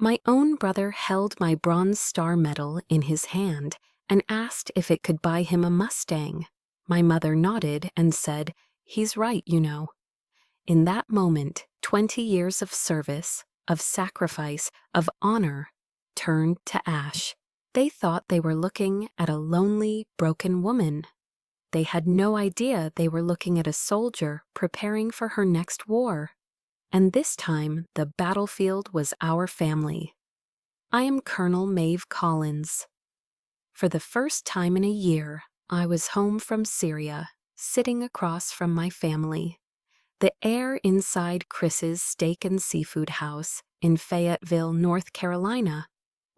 My own brother held my Bronze Star medal in his hand and asked if it could buy him a Mustang. My mother nodded and said, "He's right, you know." In that moment, 20 years of service, of sacrifice, of honor, turned to ash. They thought they were looking at a lonely, broken woman. They had no idea they were looking at a soldier preparing for her next war. And this time, the battlefield was our family. I am Colonel Maeve Collins. For the first time in a year, I was home from Syria, sitting across from my family. The air inside Chris's Steak and Seafood House in Fayetteville, North Carolina,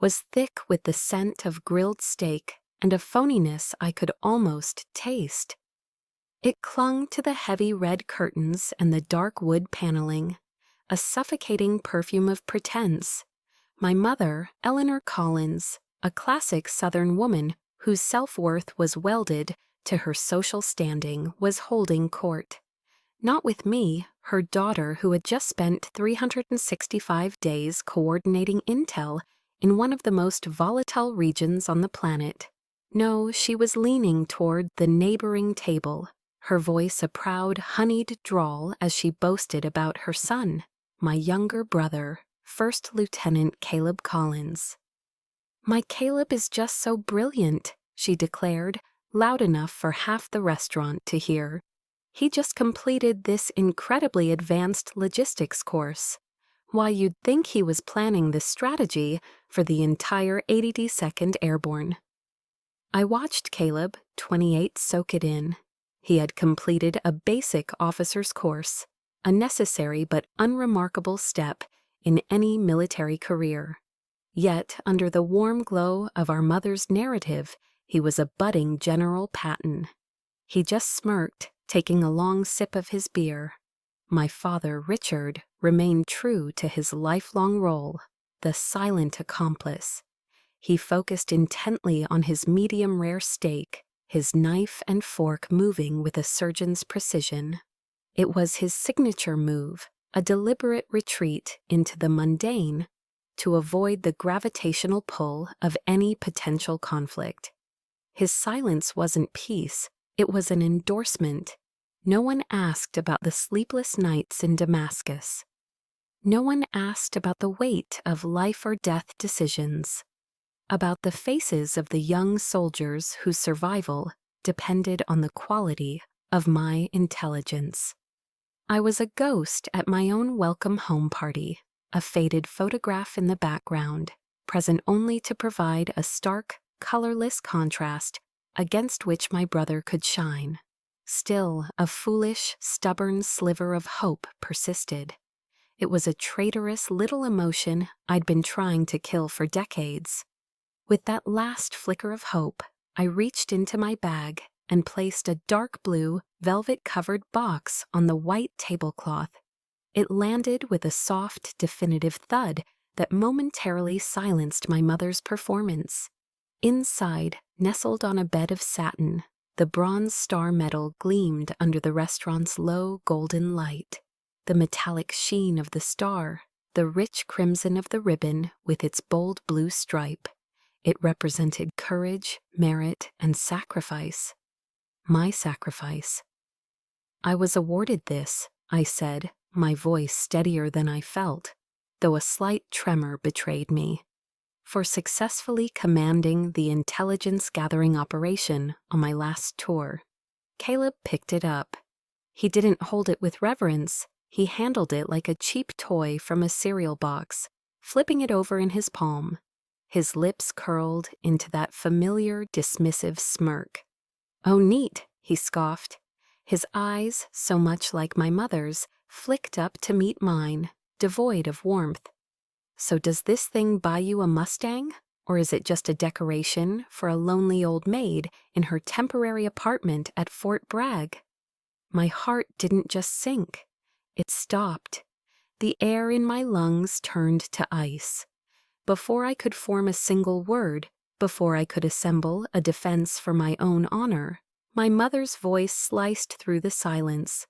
was thick with the scent of grilled steak and a phoniness I could almost taste. It clung to the heavy red curtains and the dark wood paneling, a suffocating perfume of pretense. My mother, Eleanor Collins, a classic Southern woman whose self-worth was welded to her social standing, was holding court. Not with me, her daughter who had just spent 365 days coordinating intel in one of the most volatile regions on the planet. No, she was leaning toward the neighboring table, her voice a proud, honeyed drawl as she boasted about her son, my younger brother, First Lieutenant Caleb Collins. "My Caleb is just so brilliant," she declared, loud enough for half the restaurant to hear. "He just completed this incredibly advanced logistics course. Why, you'd think he was planning this strategy for the entire 82nd Airborne." I watched Caleb, 28, soak it in. He had completed a basic officer's course, a necessary but unremarkable step in any military career. Yet, under the warm glow of our mother's narrative, he was a budding General Patton. He just smirked, taking a long sip of his beer. My father, Richard, remained true to his lifelong role, the silent accomplice. He focused intently on his medium-rare steak, his knife and fork moving with a surgeon's precision. It was his signature move, a deliberate retreat into the mundane to avoid the gravitational pull of any potential conflict. His silence wasn't peace, it was an endorsement. No one asked about the sleepless nights in Damascus. No one asked about the weight of life or death decisions, about the faces of the young soldiers whose survival depended on the quality of my intelligence. I was a ghost at my own welcome home party, a faded photograph in the background, present only to provide a stark, colorless contrast against which my brother could shine. Still, a foolish, stubborn sliver of hope persisted. It was a traitorous little emotion I'd been trying to kill for decades. With that last flicker of hope, I reached into my bag and placed a dark blue, velvet-covered box on the white tablecloth. It landed with a soft, definitive thud that momentarily silenced my mother's performance. Inside, nestled on a bed of satin, the Bronze Star medal gleamed under the restaurant's low golden light. The metallic sheen of the star, the rich crimson of the ribbon with its bold blue stripe. It represented courage, merit, and sacrifice. My sacrifice. "I was awarded this," I said, my voice steadier than I felt, though a slight tremor betrayed me, "for successfully commanding the intelligence-gathering operation on my last tour." Caleb picked it up. He didn't hold it with reverence. He handled it like a cheap toy from a cereal box, flipping it over in his palm. His lips curled into that familiar, dismissive smirk. "Oh, neat," he scoffed. His eyes, so much like my mother's, flicked up to meet mine, devoid of warmth. "So does this thing buy you a Mustang, or is it just a decoration for a lonely old maid in her temporary apartment at Fort Bragg?" My heart didn't just sink. It stopped. The air in my lungs turned to ice. Before I could form a single word, before I could assemble a defense for my own honor, my mother's voice sliced through the silence.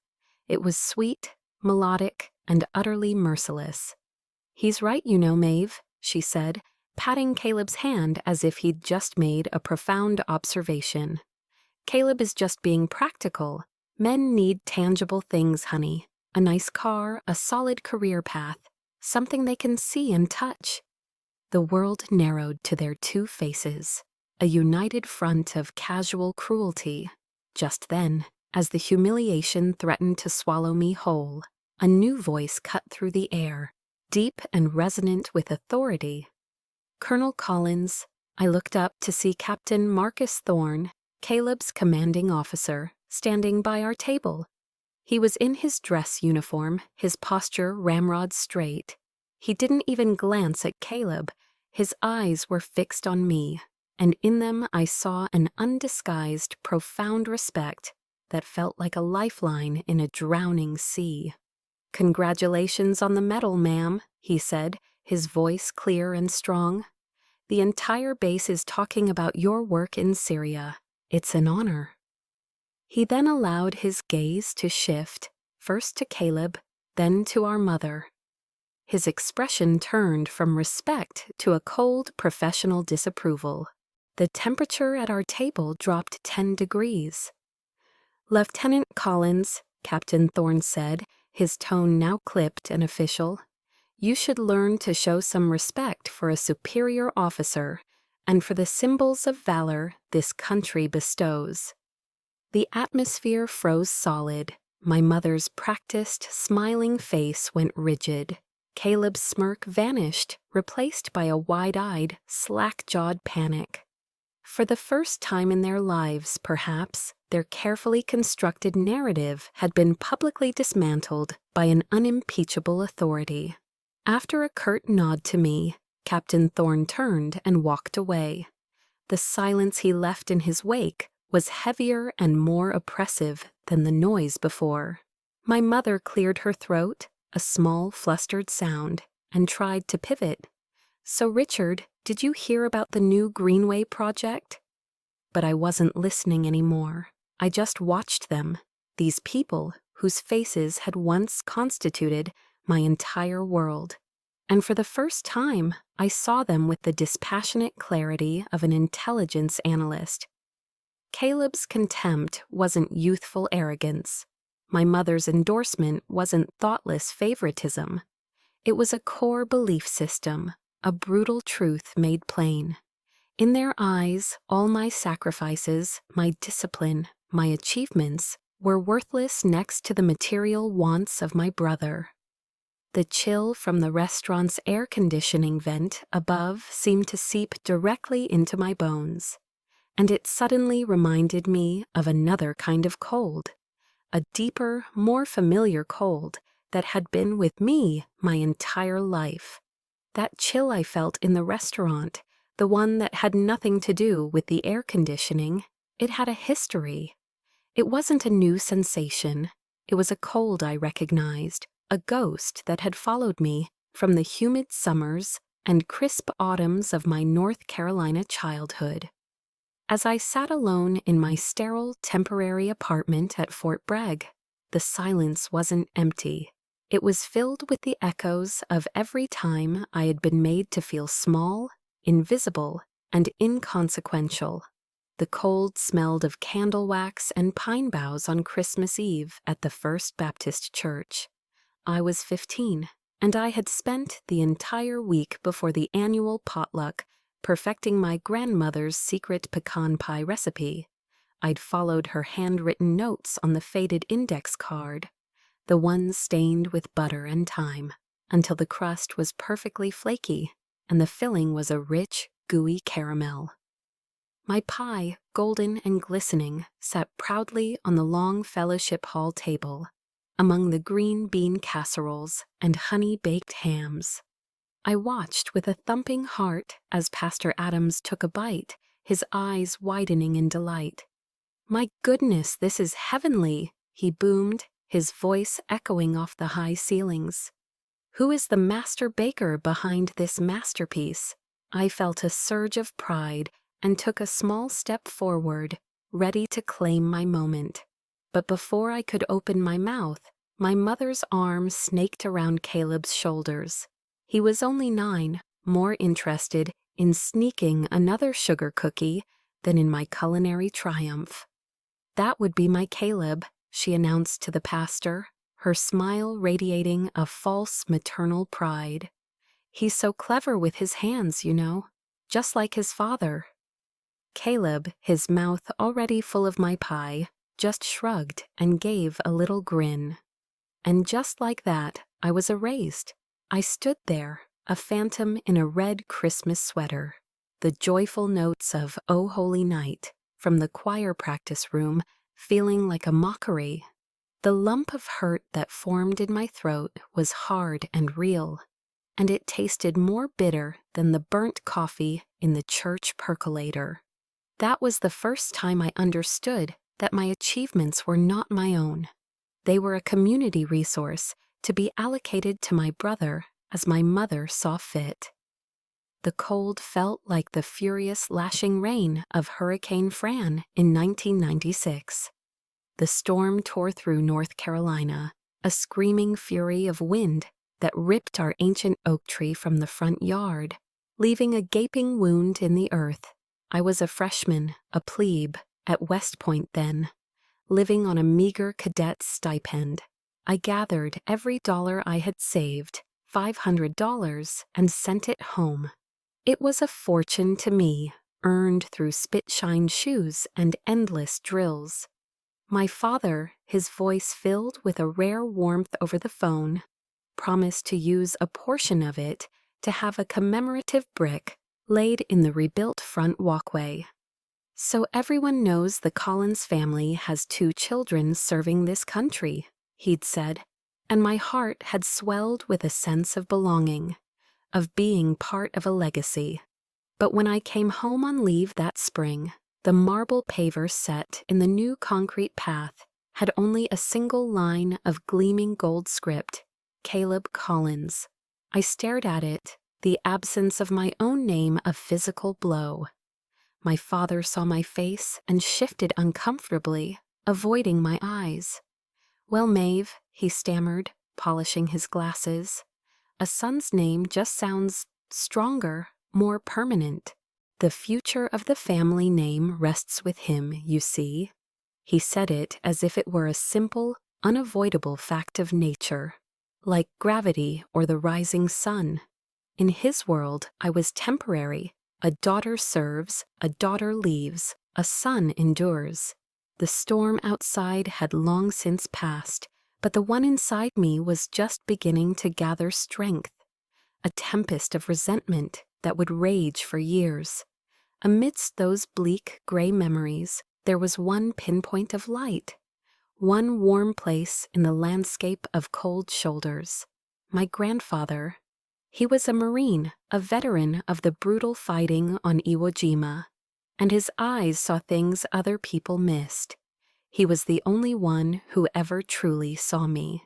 It was sweet, melodic, and utterly merciless. "He's right, you know, Maeve," she said, patting Caleb's hand as if he'd just made a profound observation. Caleb is just being practical. Men need tangible things, honey. A nice car, a solid career path, something they can see and touch. The world narrowed to their two faces, a united front of casual cruelty. Just then, as the humiliation threatened to swallow me whole, a new voice cut through the air, deep and resonant with authority. Colonel Collins. I looked up to see Captain Marcus Thorne, Caleb's commanding officer, standing by our table. He was in his dress uniform, his posture ramrod straight. He didn't even glance at Caleb. His eyes were fixed on me, and in them I saw an undisguised, profound respect that felt like a lifeline in a drowning sea. "Congratulations on the medal, ma'am," he said, his voice clear and strong. "The entire base is talking about your work in Syria. It's an honor." He then allowed his gaze to shift, first to Caleb, then to our mother. His expression turned from respect to a cold professional disapproval. The temperature at our table dropped 10 degrees. "Lieutenant Collins," Captain Thorne said, his tone now clipped and official, "you should learn to show some respect for a superior officer and for the symbols of valor this country bestows." The atmosphere froze solid. My mother's practiced, smiling face went rigid. Caleb's smirk vanished, replaced by a wide-eyed, slack-jawed panic. For the first time in their lives, perhaps, their carefully constructed narrative had been publicly dismantled by an unimpeachable authority. After a curt nod to me, Captain Thorne turned and walked away. The silence he left in his wake was heavier and more oppressive than the noise before. My mother cleared her throat, a small, flustered sound, and tried to pivot. "So, Richard, did you hear about the new Greenway project?" But I wasn't listening anymore. I just watched them, these people whose faces had once constituted my entire world. And for the first time, I saw them with the dispassionate clarity of an intelligence analyst. Caleb's contempt wasn't youthful arrogance. My mother's endorsement wasn't thoughtless favoritism. It was a core belief system, a brutal truth made plain. In their eyes, all my sacrifices, my discipline, my achievements were worthless next to the material wants of my brother. The chill from the restaurant's air conditioning vent above seemed to seep directly into my bones, and it suddenly reminded me of another kind of cold, a deeper, more familiar cold that had been with me my entire life. That chill I felt in the restaurant, the one that had nothing to do with the air conditioning, it had a history. It wasn't a new sensation. It was a cold I recognized, a ghost that had followed me from the humid summers and crisp autumns of my North Carolina childhood. As I sat alone in my sterile, temporary apartment at Fort Bragg, the silence wasn't empty. It was filled with the echoes of every time I had been made to feel small, invisible, and inconsequential. The cold smelled of candle wax and pine boughs on Christmas Eve at the First Baptist Church. I was 15, and I had spent the entire week before the annual potluck perfecting my grandmother's secret pecan pie recipe. I'd followed her handwritten notes on the faded index card, the ones stained with butter and thyme, until the crust was perfectly flaky and the filling was a rich, gooey caramel. My pie, golden and glistening, sat proudly on the long fellowship hall table, among the green bean casseroles and honey-baked hams. I watched with a thumping heart as Pastor Adams took a bite, his eyes widening in delight. "My goodness, this is heavenly," he boomed, his voice echoing off the high ceilings. "Who is the master baker behind this masterpiece?" I felt a surge of pride and took a small step forward, ready to claim my moment. But before I could open my mouth, my mother's arm snaked around Caleb's shoulders. He was only 9, more interested in sneaking another sugar cookie than in my culinary triumph. "That would be my Caleb," she announced to the pastor, her smile radiating a false maternal pride. "He's so clever with his hands, you know, just like his father." Caleb, his mouth already full of my pie, just shrugged and gave a little grin. And just like that, I was erased. I stood there, a phantom in a red Christmas sweater. The joyful notes of "O Holy Night" from the choir practice room feeling like a mockery. The lump of hurt that formed in my throat was hard and real, and it tasted more bitter than the burnt coffee in the church percolator. That was the first time I understood that my achievements were not my own. They were a community resource to be allocated to my brother as my mother saw fit. The cold felt like the furious lashing rain of Hurricane Fran in 1996. The storm tore through North Carolina, a screaming fury of wind that ripped our ancient oak tree from the front yard, leaving a gaping wound in the earth. I was a freshman, a plebe, at West Point then, living on a meager cadet stipend. I gathered every dollar I had saved, $500, and sent it home. It was a fortune to me, earned through spit-shined shoes and endless drills. My father, his voice filled with a rare warmth over the phone, promised to use a portion of it to have a commemorative brick laid in the rebuilt front walkway. "So everyone knows the Collins family has 2 children serving this country," he'd said, and my heart had swelled with a sense of belonging, of being part of a legacy. But when I came home on leave that spring, the marble paver set in the new concrete path had only a single line of gleaming gold script, "Caleb Collins." I stared at it, the absence of my own name a physical blow. My father saw my face and shifted uncomfortably, avoiding my eyes. "Well, Maeve," he stammered, polishing his glasses, "a son's name just sounds stronger, more permanent. The future of the family name rests with him, you see." He said it as if it were a simple, unavoidable fact of nature, like gravity or the rising sun. In his world, I was temporary. A daughter serves, a daughter leaves, a son endures. The storm outside had long since passed, but the one inside me was just beginning to gather strength. A tempest of resentment that would rage for years. Amidst those bleak, gray memories, there was one pinpoint of light, one warm place in the landscape of cold shoulders. My grandfather. He was a Marine, a veteran of the brutal fighting on Iwo Jima, and his eyes saw things other people missed. He was the only one who ever truly saw me.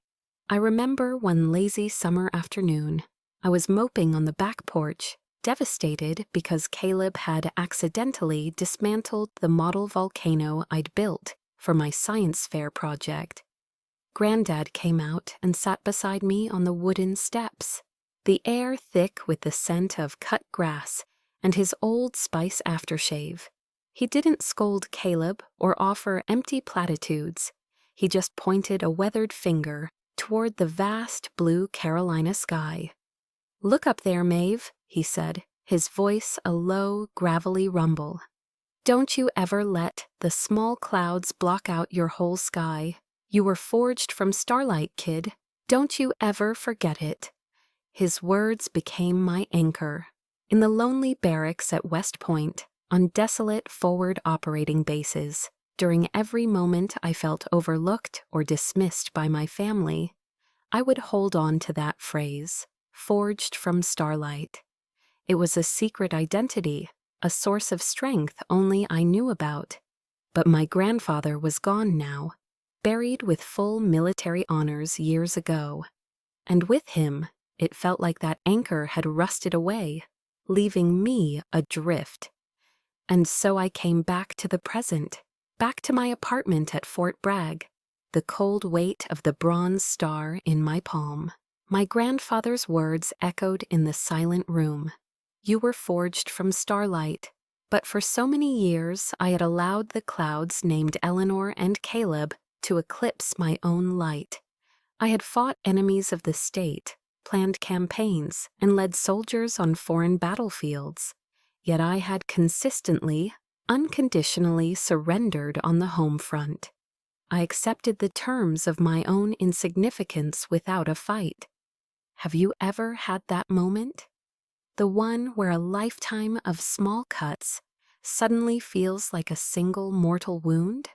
I remember one lazy summer afternoon, I was moping on the back porch, devastated because Caleb had accidentally dismantled the model volcano I'd built for my science fair project. Granddad came out and sat beside me on the wooden steps, the air thick with the scent of cut grass and his Old Spice aftershave. He didn't scold Caleb or offer empty platitudes. He just pointed a weathered finger toward the vast blue Carolina sky. "Look up there, Maeve," he said, his voice a low, gravelly rumble. "Don't you ever let the small clouds block out your whole sky. You were forged from starlight, kid. Don't you ever forget it." His words became my anchor. In the lonely barracks at West Point, on desolate forward operating bases, during every moment I felt overlooked or dismissed by my family, I would hold on to that phrase, "forged from starlight." It was a secret identity, a source of strength only I knew about. But my grandfather was gone now, buried with full military honors years ago. And with him, it felt like that anchor had rusted away, leaving me adrift. And so I came back to the present, back to my apartment at Fort Bragg, the cold weight of the bronze star in my palm. My grandfather's words echoed in the silent room. You were forged from starlight. But for so many years I had allowed the clouds named Eleanor and Caleb to eclipse my own light. I had fought enemies of the state, planned campaigns, and led soldiers on foreign battlefields. Yet I had consistently, unconditionally surrendered on the home front. I accepted the terms of my own insignificance without a fight. Have you ever had that moment? The one where a lifetime of small cuts suddenly feels like a single mortal wound?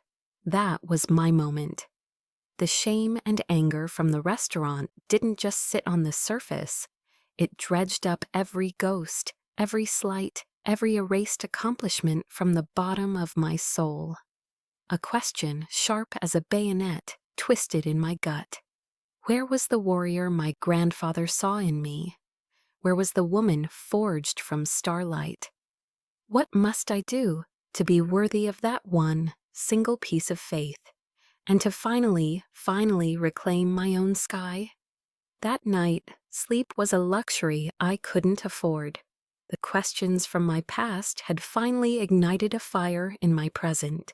That was my moment. The shame and anger from the restaurant didn't just sit on the surface. It dredged up every ghost, every slight, every erased accomplishment from the bottom of my soul. A question sharp as a bayonet twisted in my gut. Where was the warrior my grandfather saw in me? Where was the woman forged from starlight? What must I do to be worthy of that one single piece of faith, and to finally reclaim my own sky? That night, sleep was a luxury I couldn't afford. The questions from my past had finally ignited a fire in my present.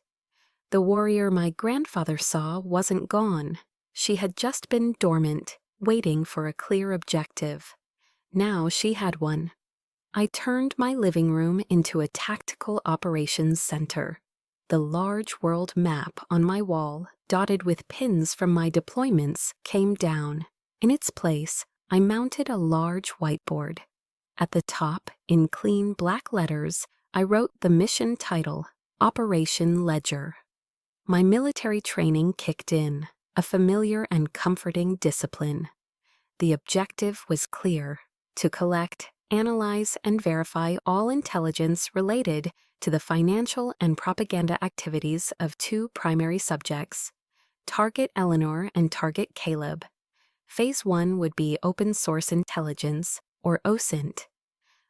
The warrior my grandfather saw wasn't gone. She had just been dormant, waiting for a clear objective. Now she had one. I turned my living room into a tactical operations center. The large world map on my wall, dotted with pins from my deployments, came down. In its place, I mounted a large whiteboard. At the top, in clean black letters, I wrote the mission title, Operation Ledger. My military training kicked in, a familiar and comforting discipline. The objective was clear: to collect, analyze, and verify all intelligence related to the financial and propaganda activities of two primary subjects, Target Eleanor and Target Caleb. Phase 1 would be Open Source Intelligence, or OSINT.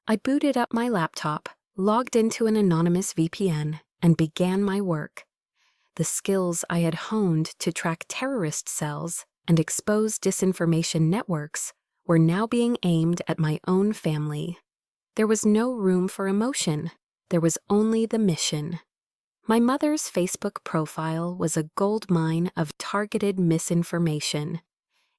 I booted up my laptop, logged into an anonymous VPN, and began my work. The skills I had honed to track terrorist cells and expose disinformation networks were now being aimed at my own family. There was no room for emotion. There was only the mission. My mother's Facebook profile was a goldmine of targeted misinformation.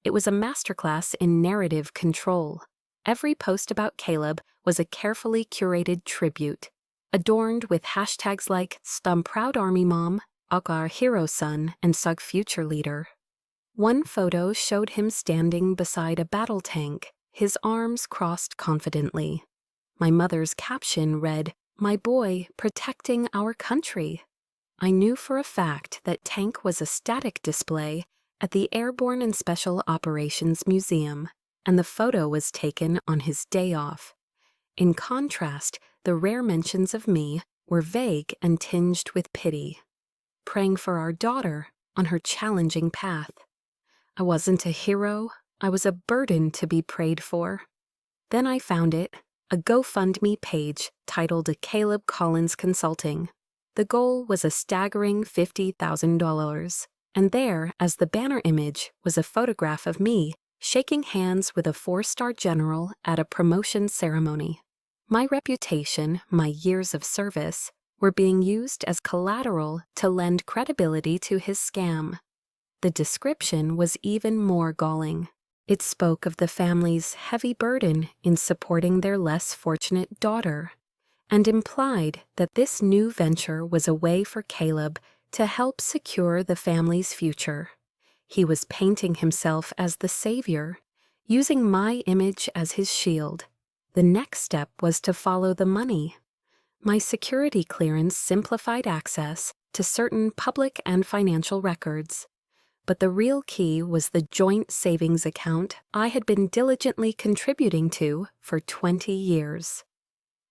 It was a masterclass in narrative control. Every post about Caleb was a carefully curated tribute, adorned with hashtags like "Stum Proud Army Mom," "Akar Hero Son," and "Sug Future Leader." One photo showed him standing beside a battle tank, his arms crossed confidently. My mother's caption read, "My boy protecting our country." I knew for a fact that tank was a static display at the Airborne and Special Operations Museum, and the photo was taken on his day off. In contrast, the rare mentions of me were vague and tinged with pity. Praying for our daughter on her challenging path. I wasn't a hero, I was a burden to be prayed for. Then I found it, a GoFundMe page titled Caleb Collins Consulting. The goal was a staggering $50,000, and there, as the banner image, was a photograph of me shaking hands with a 4-star general at a promotion ceremony. My reputation, my years of service, were being used as collateral to lend credibility to his scam. The description was even more galling. It spoke of the family's heavy burden in supporting their less fortunate daughter, and implied that this new venture was a way for Caleb to help secure the family's future. He was painting himself as the savior, using my image as his shield. The next step was to follow the money. My security clearance simplified access to certain public and financial records. But the real key was the joint savings account I had been diligently contributing to for 20 years.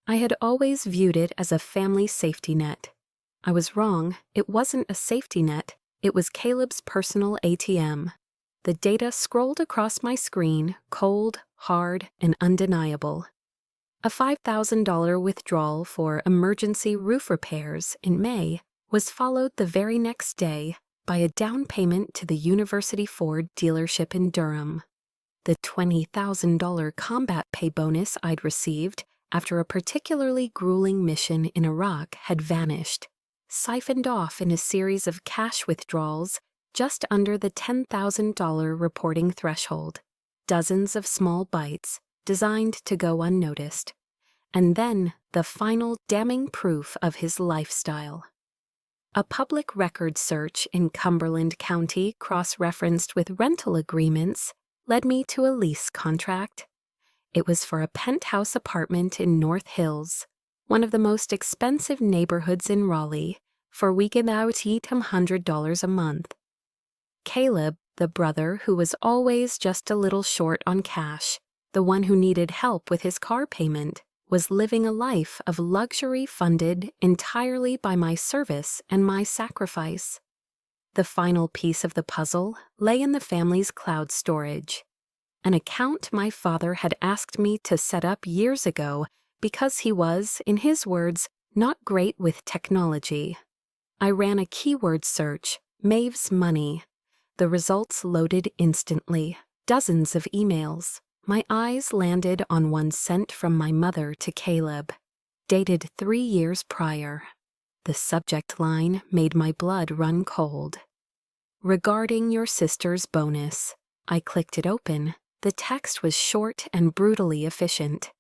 I had always viewed it as a family safety net. I was wrong. It wasn't a safety net. It was Caleb's personal ATM. The data scrolled across my screen, cold, hard, and undeniable. A $5,000 withdrawal for emergency roof repairs in May was followed the very next day by a down payment to the University Ford dealership in Durham. The $20,000 combat pay bonus I'd received after a particularly grueling mission in Iraq had vanished, siphoned off in a series of cash withdrawals just under the $10,000 reporting threshold, dozens of small bites designed to go unnoticed, and then the final damning proof of his lifestyle. A public record search in Cumberland County cross-referenced with rental agreements led me to a lease contract. It was for a penthouse apartment in North Hills, one of the most expensive neighborhoods in Raleigh, for we give out $800 a month. Caleb, the brother who was always just a little short on cash, the one who needed help with his car payment, was living a life of luxury funded entirely by my service and my sacrifice. The final piece of the puzzle lay in the family's cloud storage, an account my father had asked me to set up years ago because he was, in his words, not great with technology. I ran a keyword search, Maeve's money. The results loaded instantly, dozens of emails. My eyes landed on one sent from my mother to Caleb, dated 3 years prior. The subject line made my blood run cold. Regarding your sister's bonus. I clicked it open. The text was short and brutally efficient.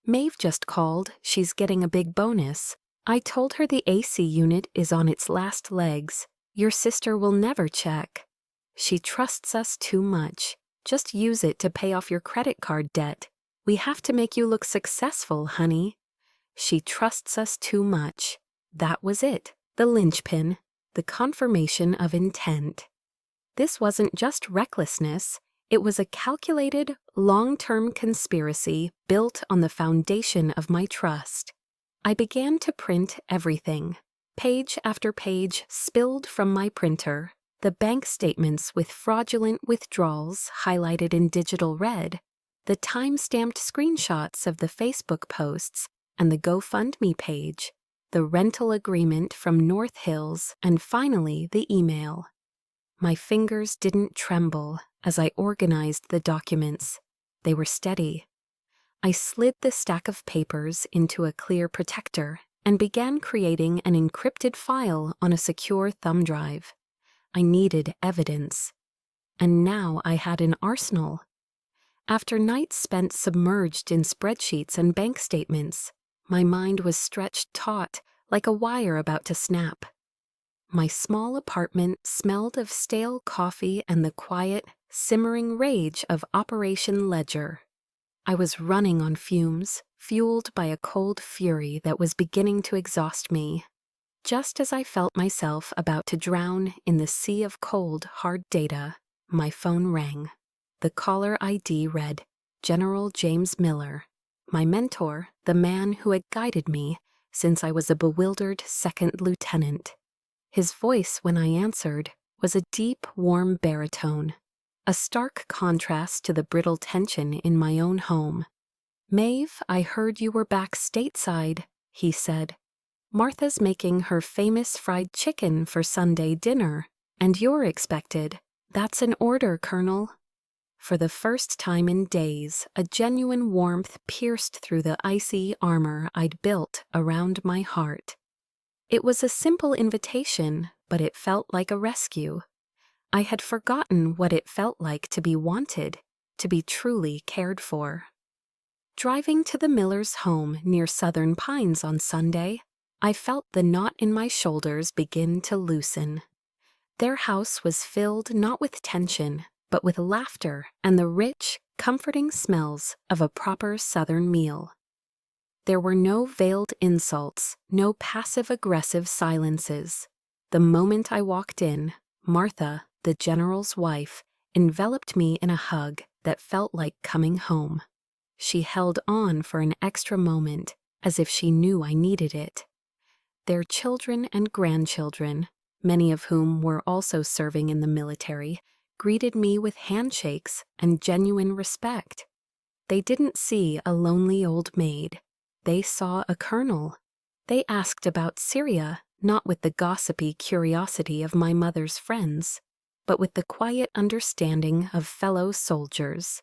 Maeve just called. She's getting a big bonus. I told her the AC unit is on its last legs. Your sister will never check. She trusts us too much. Just use it to pay off your credit card debt. We have to make you look successful, honey. She trusts us too much. That was it, the linchpin, the confirmation of intent. This wasn't just recklessness. It was a calculated, long-term conspiracy built on the foundation of my trust. I began to print everything. Page after page spilled from my printer. The bank statements with fraudulent withdrawals highlighted in digital red, the time-stamped screenshots of the Facebook posts and the GoFundMe page, the rental agreement from North Hills, and finally the email. My fingers didn't tremble as I organized the documents. They were steady. I slid the stack of papers into a clear protector and began creating an encrypted file on a secure thumb drive. I needed evidence. And now I had an arsenal. After nights spent submerged in spreadsheets and bank statements, my mind was stretched taut like a wire about to snap. My small apartment smelled of stale coffee and the quiet, simmering rage of Operation Ledger. I was running on fumes, fueled by a cold fury that was beginning to exhaust me. Just as I felt myself about to drown in the sea of cold, hard data, my phone rang. The caller ID read, General James Miller, my mentor, the man who had guided me since I was a bewildered second lieutenant. His voice, when I answered, was a deep, warm baritone, a stark contrast to the brittle tension in my own home. Maeve, I heard you were back stateside, he said. Martha's making her famous fried chicken for Sunday dinner, and you're expected. That's an order, Colonel. For the first time in days, a genuine warmth pierced through the icy armor I'd built around my heart. It was a simple invitation, but it felt like a rescue. I had forgotten what it felt like to be wanted, to be truly cared for. Driving to the Millers' home near Southern Pines on Sunday, I felt the knot in my shoulders begin to loosen. Their house was filled not with tension, but with laughter and the rich, comforting smells of a proper Southern meal. There were no veiled insults, no passive-aggressive silences. The moment I walked in, Martha, the general's wife, enveloped me in a hug that felt like coming home. She held on for an extra moment, as if she knew I needed it. Their children and grandchildren, many of whom were also serving in the military, greeted me with handshakes and genuine respect. They didn't see a lonely old maid. They saw a colonel. They asked about Syria, not with the gossipy curiosity of my mother's friends, but with the quiet understanding of fellow soldiers.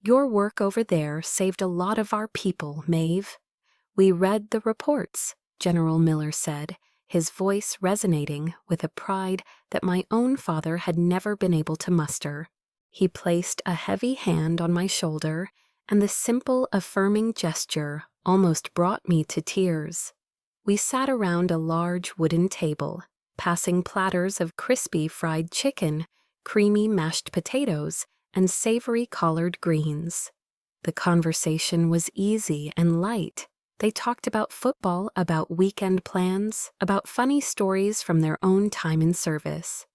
Your work over there saved a lot of our people, Maeve. We read the reports, General Miller said, his voice resonating with a pride that my own father had never been able to muster. He placed a heavy hand on my shoulder, and the simple, affirming gesture almost brought me to tears. We sat around a large wooden table, passing platters of crispy fried chicken, creamy mashed potatoes, and savory collard greens. The conversation was easy and light. They talked about football, about weekend plans, about funny stories from their own time in service.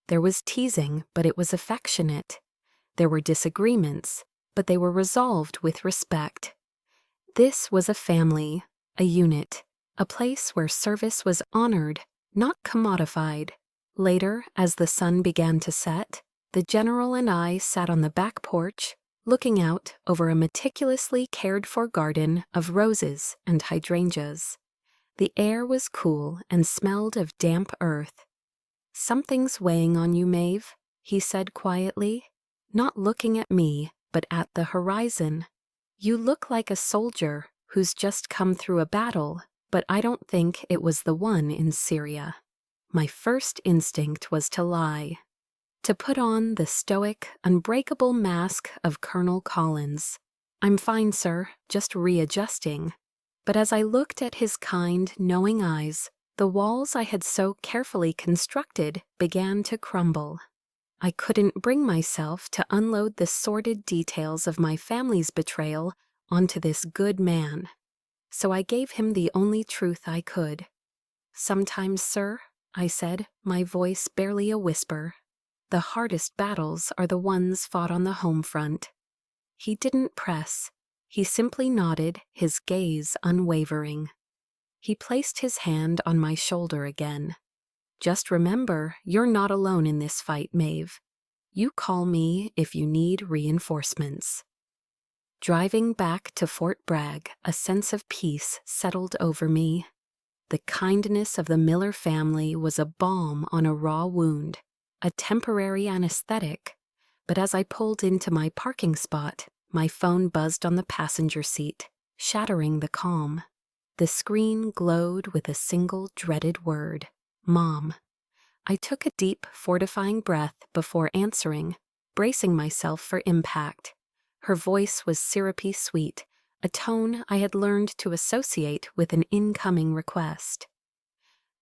There was teasing, but it was affectionate. There were disagreements, but they were resolved with respect. This was a family, a unit, a place where service was honored, not commodified. Later, as the sun began to set, the general and I sat on the back porch, looking out over a meticulously cared-for garden of roses and hydrangeas. The air was cool and smelled of damp earth. "Something's weighing on you, Maeve," he said quietly, not looking at me, but at the horizon. "You look like a soldier who's just come through a battle, but I don't think it was the one in Syria." My first instinct was to lie, to put on the stoic, unbreakable mask of Colonel Collins. "I'm fine, sir, just readjusting." But as I looked at his kind, knowing eyes, the walls I had so carefully constructed began to crumble. I couldn't bring myself to unload the sordid details of my family's betrayal onto this good man. So I gave him the only truth I could. "Sometimes, sir," I said, my voice barely a whisper, "the hardest battles are the ones fought on the home front." He didn't press. He simply nodded, his gaze unwavering. He placed his hand on my shoulder again. "Just remember, you're not alone in this fight, Maeve. You call me if you need reinforcements." Driving back to Fort Bragg, a sense of peace settled over me. The kindness of the Miller family was a balm on a raw wound, a temporary anesthetic. But as I pulled into my parking spot, my phone buzzed on the passenger seat, shattering the calm. The screen glowed with a single dreaded word: Mom. I took a deep, fortifying breath before answering, bracing myself for impact. Her voice was syrupy sweet, a tone I had learned to associate with an incoming request.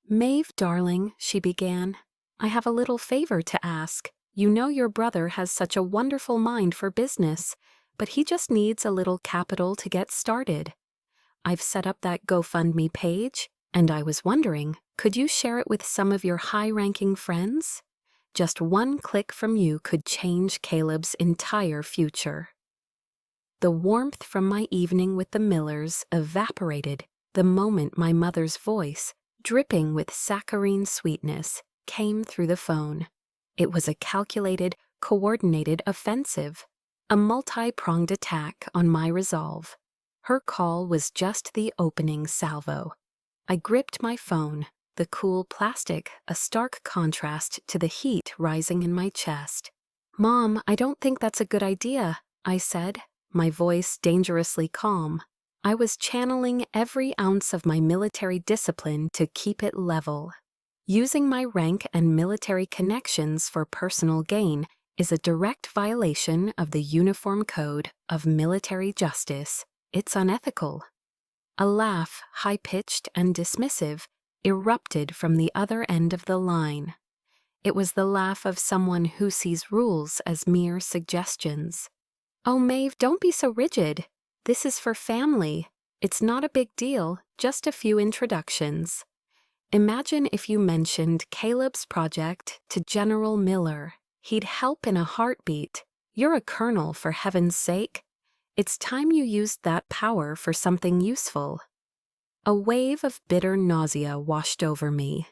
"Maeve, darling," she began, "I have a little favor to ask. You know your brother has such a wonderful mind for business, but he just needs a little capital to get started. I've set up that GoFundMe page, and I was wondering, could you share it with some of your high-ranking friends? Just one click from you could change Caleb's entire future." The warmth from my evening with the Millers evaporated the moment my mother's voice, dripping with saccharine sweetness, came through the phone. It was a calculated, coordinated offensive, a multi-pronged attack on my resolve. Her call was just the opening salvo. I gripped my phone, the cool plastic a stark contrast to the heat rising in my chest. "Mom, I don't think that's a good idea," I said, my voice dangerously calm. I was channeling every ounce of my military discipline to keep it level. Using my rank and military connections for personal gain is a direct violation of the Uniform Code of Military Justice. It's unethical. A laugh, high-pitched and dismissive, erupted from the other end of the line. It was the laugh of someone who sees rules as mere suggestions. "Oh, Maeve, don't be so rigid. This is for family. It's not a big deal, just a few introductions. Imagine if you mentioned Caleb's project to General Miller. He'd help in a heartbeat. You're a colonel, for heaven's sake. It's time you used that power for something useful." A wave of bitter nausea washed over me.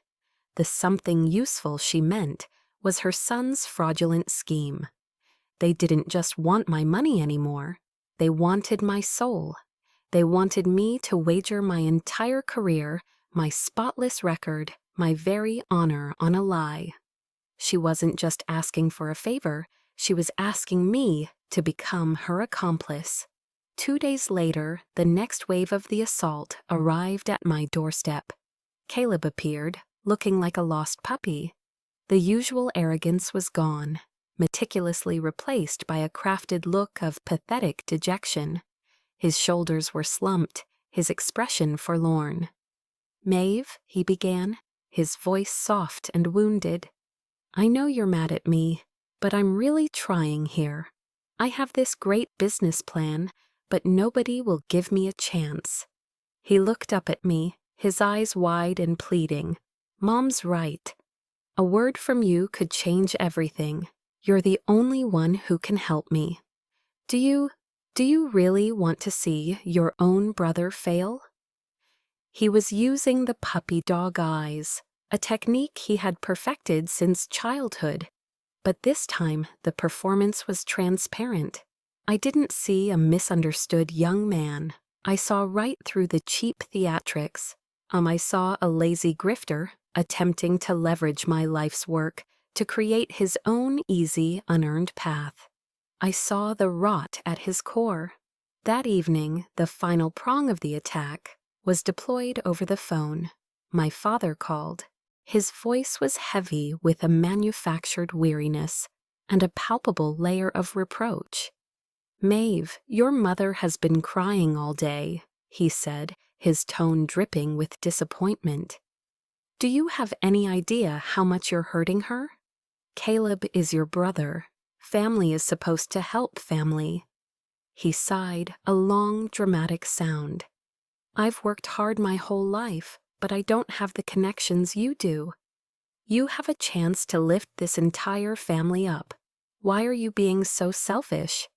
The something useful she meant was her son's fraudulent scheme. They didn't just want my money anymore. They wanted my soul. They wanted me to wager my entire career, my spotless record, my very honor on a lie. She wasn't just asking for a favor. She was asking me to become her accomplice. 2 days later, the next wave of the assault arrived at my doorstep. Caleb appeared, looking like a lost puppy. The usual arrogance was gone, meticulously replaced by a crafted look of pathetic dejection. His shoulders were slumped, his expression forlorn. "Maeve," he began, his voice soft and wounded, "I know you're mad at me, but I'm really trying here. I have this great business plan, but nobody will give me a chance." He looked up at me, his eyes wide and pleading. "Mom's right. A word from you could change everything. You're the only one who can help me. Do you really want to see your own brother fail?" He was using the puppy dog eyes, a technique he had perfected since childhood. But this time, the performance was transparent. I didn't see a misunderstood young man. I saw right through the cheap theatrics. I saw a lazy grifter attempting to leverage my life's work to create his own easy, unearned path. I saw the rot at his core. That evening, the final prong of the attack was deployed over the phone. My father called. His voice was heavy with a manufactured weariness and a palpable layer of reproach. "Maeve, your mother has been crying all day," he said, his tone dripping with disappointment. "Do you have any idea how much you're hurting her? Caleb is your brother. Family is supposed to help family." He sighed, a long, dramatic sound. "I've worked hard my whole life, but I don't have the connections you do. You have a chance to lift this entire family up. Why are you being so selfish?"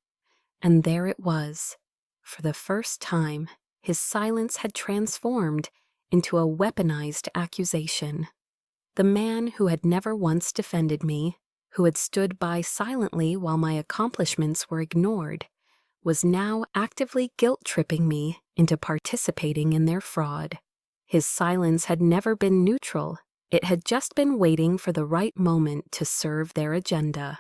And there it was. For the first time, his silence had transformed into a weaponized accusation. The man who had never once defended me, who had stood by silently while my accomplishments were ignored, was now actively guilt-tripping me into participating in their fraud. His silence had never been neutral. It had just been waiting for the right moment to serve their agenda.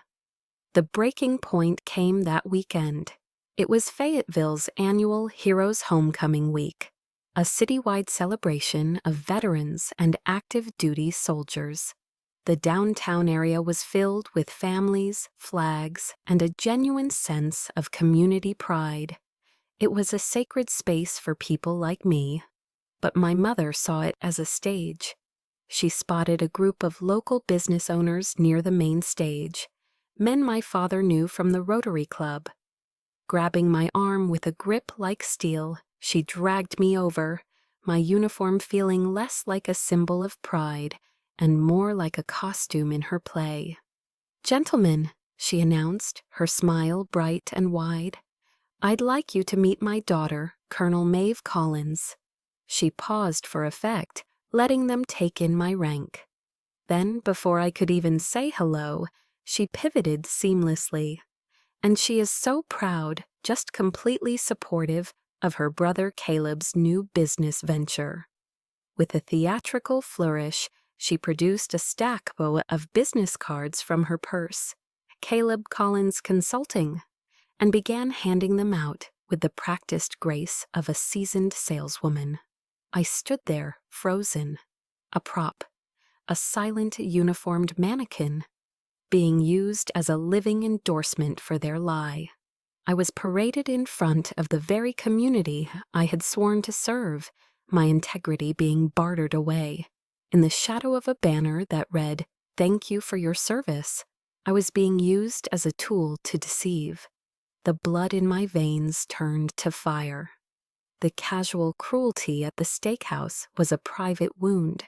The breaking point came that weekend. It was Fayetteville's annual Heroes Homecoming Week, a citywide celebration of veterans and active duty soldiers. The downtown area was filled with families, flags, and a genuine sense of community pride. It was a sacred space for people like me, but my mother saw it as a stage. She spotted a group of local business owners near the main stage, men my father knew from the Rotary Club. Grabbing my arm with a grip like steel, she dragged me over, my uniform feeling less like a symbol of pride and more like a costume in her play. "Gentlemen," she announced, her smile bright and wide, "I'd like you to meet my daughter, Colonel Maeve Collins." She paused for effect, letting them take in my rank. Then, before I could even say hello, she pivoted seamlessly. "And she is so proud, just completely supportive of her brother Caleb's new business venture." With a theatrical flourish, she produced a stack of business cards from her purse, "Caleb Collins Consulting," and began handing them out with the practiced grace of a seasoned saleswoman. I stood there, frozen, a prop, a silent uniformed mannequin, being used as a living endorsement for their lie. I was paraded in front of the very community I had sworn to serve, my integrity being bartered away. In the shadow of a banner that read, "Thank you for your service," I was being used as a tool to deceive. The blood in my veins turned to fire. The casual cruelty at the steakhouse was a private wound.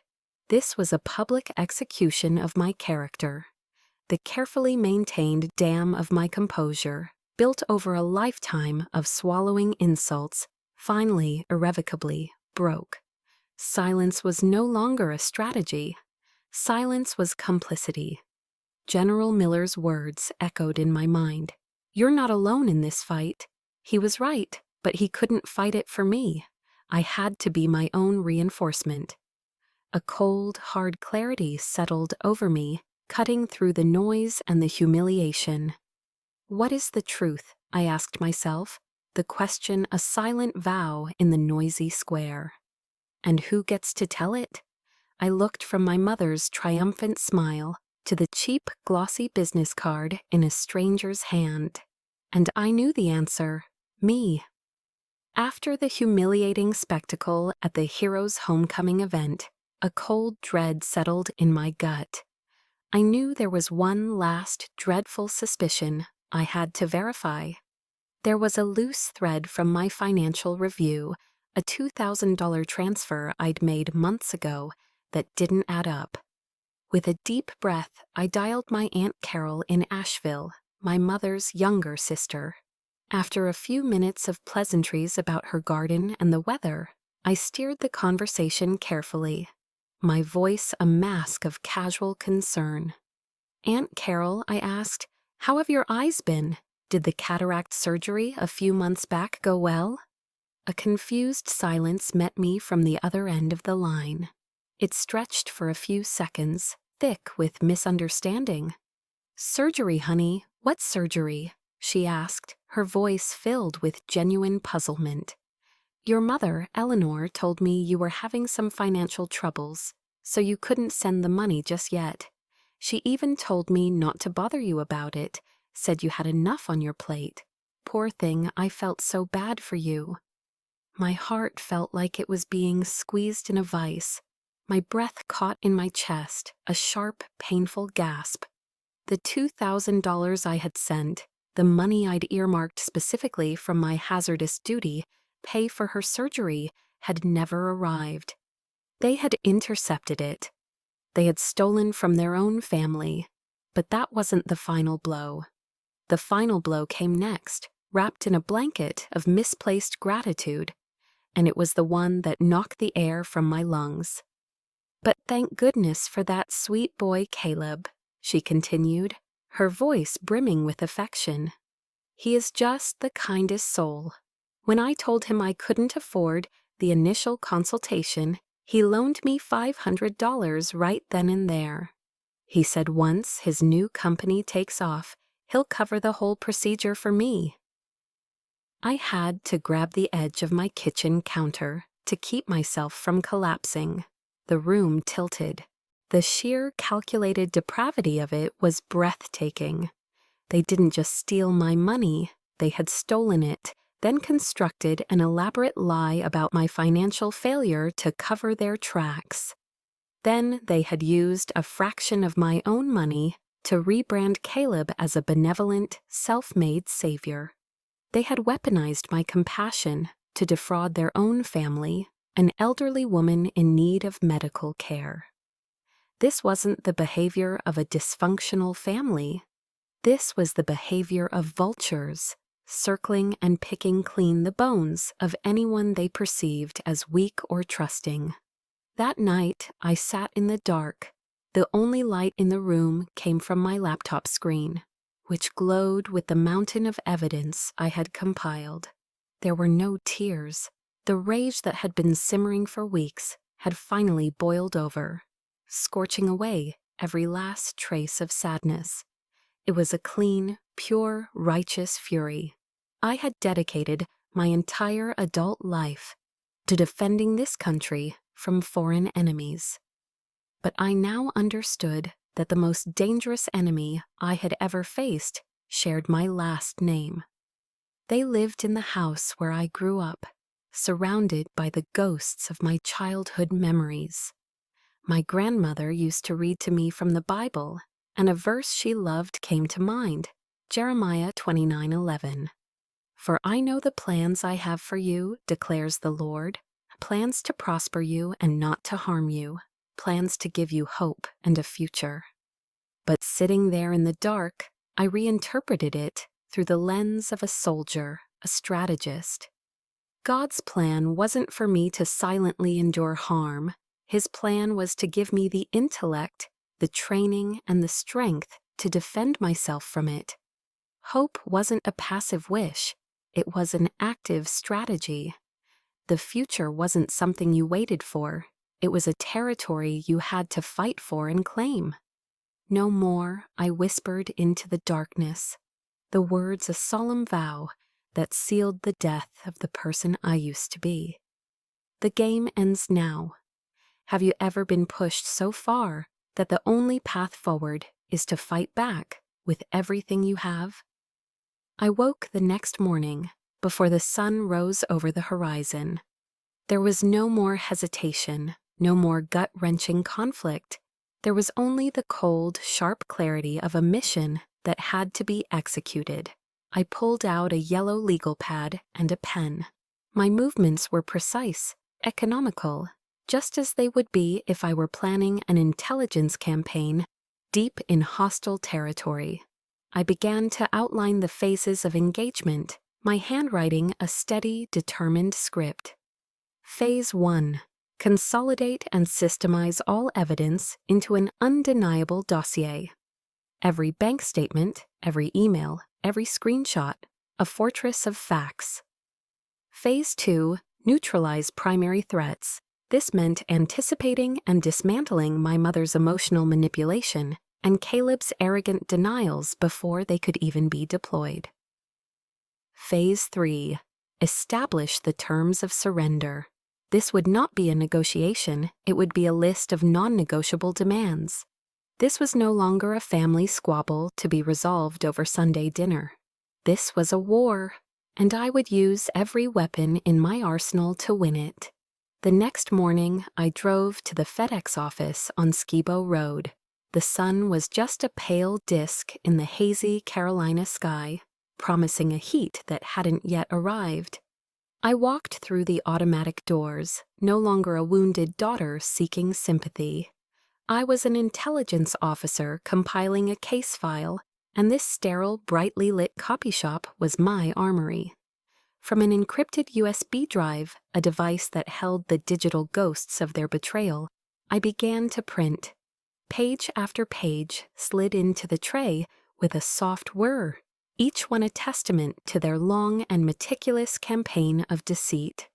This was a public execution of my character. The carefully maintained dam of my composure, built over a lifetime of swallowing insults, finally, irrevocably, broke. Silence was no longer a strategy. Silence was complicity. General Miller's words echoed in my mind. "You're not alone in this fight." He was right, but he couldn't fight it for me. I had to be my own reinforcement. A cold, hard clarity settled over me, cutting through the noise and the humiliation. What is the truth? I asked myself, the question a silent vow in the noisy square. And who gets to tell it? I looked from my mother's triumphant smile to the cheap, glossy business card in a stranger's hand. And I knew the answer: me. After the humiliating spectacle at the hero's homecoming event, a cold dread settled in my gut. I knew there was one last dreadful suspicion I had to verify. There was a loose thread from my financial review, a $2,000 transfer I'd made months ago, that didn't add up. With a deep breath, I dialed my Aunt Carol in Asheville, my mother's younger sister. After a few minutes of pleasantries about her garden and the weather, I steered the conversation carefully, my voice a mask of casual concern. "Aunt Carol," I asked, "how have your eyes been? Did the cataract surgery a few months back go well?" A confused silence met me from the other end of the line. It stretched for a few seconds, thick with misunderstanding. "Surgery, honey. What surgery?" she asked, her voice filled with genuine puzzlement. "Your mother, Eleanor, told me you were having some financial troubles, so you couldn't send the money just yet. She even told me not to bother you about it, said you had enough on your plate. Poor thing, I felt so bad for you." My heart felt like it was being squeezed in a vice. My breath caught in my chest, a sharp, painful gasp. The $2,000 I had sent, the money I'd earmarked specifically from my hazardous duty, pay for her surgery, had never arrived. They had intercepted it. They had stolen from their own family. But that wasn't the final blow. The final blow came next, wrapped in a blanket of misplaced gratitude, and it was the one that knocked the air from my lungs. "But thank goodness for that sweet boy Caleb," she continued, her voice brimming with affection. "He is just the kindest soul. When I told him I couldn't afford the initial consultation, he loaned me $500 right then and there. He said once his new company takes off, he'll cover the whole procedure for me." I had to grab the edge of my kitchen counter to keep myself from collapsing. The room tilted. The sheer calculated depravity of it was breathtaking. They didn't just steal my money, they had stolen it, then constructed an elaborate lie about my financial failure to cover their tracks. Then they had used a fraction of my own money to rebrand Caleb as a benevolent, self-made savior. They had weaponized my compassion to defraud their own family, an elderly woman in need of medical care. This wasn't the behavior of a dysfunctional family. This was the behavior of vultures, circling and picking clean the bones of anyone they perceived as weak or trusting. That night, I sat in the dark. The only light in the room came from my laptop screen, which glowed with the mountain of evidence I had compiled. There were no tears. The rage that had been simmering for weeks had finally boiled over, scorching away every last trace of sadness. It was a clean, pure, righteous fury. I had dedicated my entire adult life to defending this country from foreign enemies. But I now understood that the most dangerous enemy I had ever faced shared my last name. They lived in the house where I grew up, surrounded by the ghosts of my childhood memories. My grandmother used to read to me from the Bible, and a verse she loved came to mind, Jeremiah 29:11. "For I know the plans I have for you, declares the Lord, plans to prosper you and not to harm you, plans to give you hope and a future." But sitting there in the dark, I reinterpreted it through the lens of a soldier, a strategist. God's plan wasn't for me to silently endure harm. His plan was to give me the intellect, the training, and the strength to defend myself from it. Hope wasn't a passive wish. It was an active strategy. The future wasn't something you waited for. It was a territory you had to fight for and claim. "No more," I whispered into the darkness. the words a solemn vow that sealed the death of the person I used to be. The game ends now. Have you ever been pushed so far that the only path forward is to fight back with everything you have? I woke the next morning before the sun rose over the horizon. There was no more hesitation, no more gut-wrenching conflict. There was only the cold, sharp clarity of a mission that had to be executed. I pulled out a yellow legal pad and a pen. My movements were precise, economical, just as they would be if I were planning an intelligence campaign deep in hostile territory. I began to outline the phases of engagement, my handwriting a steady, determined script. Phase 1. Consolidate and systemize all evidence into an undeniable dossier. Every bank statement, every email, every screenshot, a fortress of facts. Phase 2. Neutralize primary threats. This meant anticipating and dismantling my mother's emotional manipulation and Caleb's arrogant denials before they could even be deployed. Phase 3. Establish the terms of surrender. This would not be a negotiation, it would be a list of non-negotiable demands. This was no longer a family squabble to be resolved over Sunday dinner. This was a war, and I would use every weapon in my arsenal to win it. The next morning, I drove to the FedEx office on Skibo Road. The sun was just a pale disk in the hazy Carolina sky, promising a heat that hadn't yet arrived. I walked through the automatic doors, no longer a wounded daughter seeking sympathy. I was an intelligence officer compiling a case file, and this sterile, brightly lit copy shop was my armory. From an encrypted USB drive, a device that held the digital ghosts of their betrayal, I began to print. Page after page slid into the tray with a soft whir, each one a testament to their long and meticulous campaign of deceit.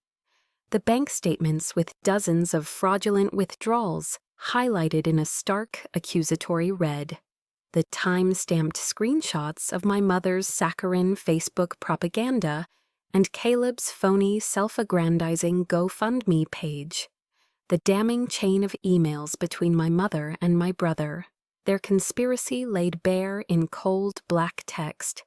The bank statements with dozens of fraudulent withdrawals highlighted in a stark, accusatory red. The time-stamped screenshots of my mother's saccharine Facebook propaganda and Caleb's phony, self-aggrandizing GoFundMe page. The damning chain of emails between my mother and my brother, their conspiracy laid bare in cold black text.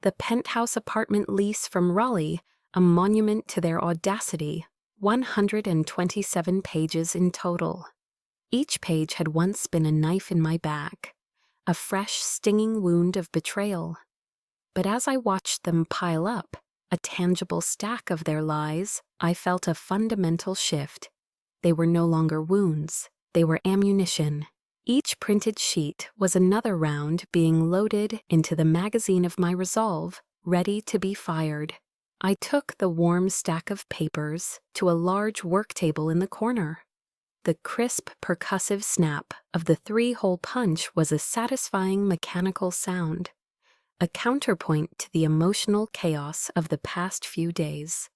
The penthouse apartment lease from Raleigh, a monument to their audacity, 127 pages in total. Each page had once been a knife in my back, a fresh, stinging wound of betrayal. But as I watched them pile up, a tangible stack of their lies, I felt a fundamental shift. They were no longer wounds, they were ammunition. Each printed sheet was another round being loaded into the magazine of my resolve, ready to be fired. I took the warm stack of papers to a large work table in the corner. The crisp, percussive snap of the 3-hole punch was a satisfying mechanical sound, a counterpoint to the emotional chaos of the past few days.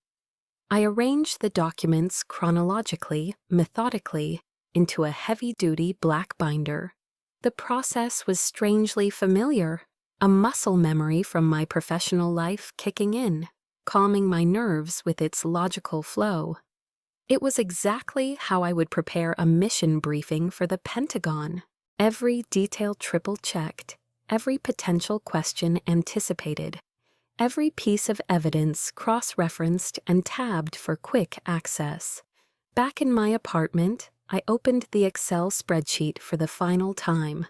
I arranged the documents chronologically, methodically, into a heavy-duty black binder. The process was strangely familiar, a muscle memory from my professional life kicking in, calming my nerves with its logical flow. It was exactly how I would prepare a mission briefing for the Pentagon. Every detail triple-checked, every potential question anticipated, every piece of evidence cross-referenced and tabbed for quick access. Back in my apartment, I opened the Excel spreadsheet for the final time.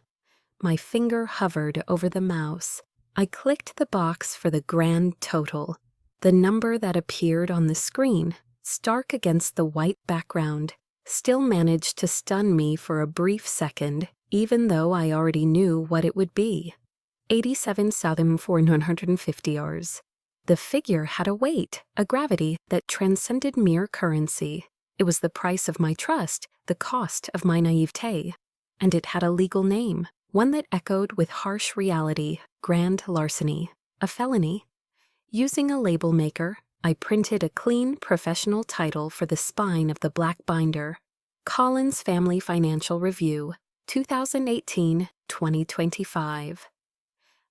My finger hovered over the mouse. I clicked the box for the grand total. The number that appeared on the screen, stark against the white background, still managed to stun me for a brief second, even though I already knew what it would be. 87,450 hours. The figure had a weight, a gravity that transcended mere currency. It was the price of my trust, the cost of my naivete. And it had a legal name, one that echoed with harsh reality, grand larceny, a felony. Using a label maker, I printed a clean, professional title for the spine of the black binder. Collins Family Financial Review, 2018-2025.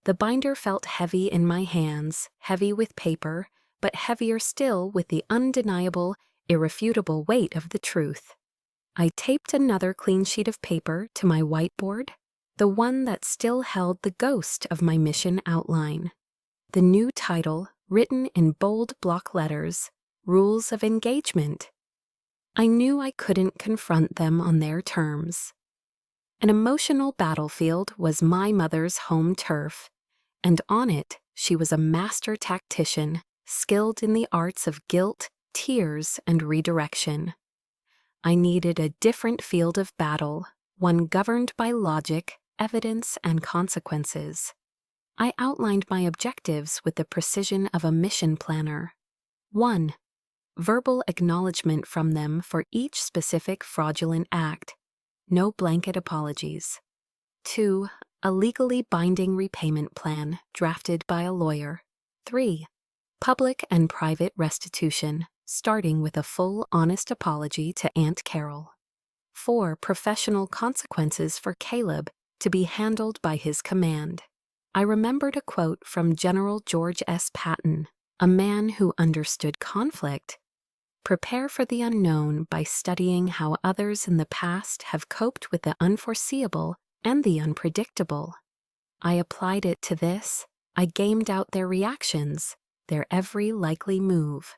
The binder felt heavy in my hands, heavy with paper, but heavier still with the undeniable, irrefutable weight of the truth. I taped another clean sheet of paper to my whiteboard, the one that still held the ghost of my mission outline. The new title, written in bold block letters, Rules of Engagement. I knew I couldn't confront them on their terms. An emotional battlefield was my mother's home turf, and on it she was a master tactician, skilled in the arts of guilt, tears, and redirection. I needed a different field of battle, one governed by logic, evidence, and consequences. I outlined my objectives with the precision of a mission planner. 1. Verbal acknowledgement from them for each specific fraudulent act. No blanket apologies. 2. A legally binding repayment plan drafted by a lawyer. 3. Public and private restitution, starting with a full, honest apology to Aunt Carol. 4. Professional consequences for Caleb to be handled by his command. I remembered a quote from General George S. Patton, a man who understood conflict. Prepare for the unknown by studying how others in the past have coped with the unforeseeable and the unpredictable. I applied it to this. I gamed out their reactions, their every likely move.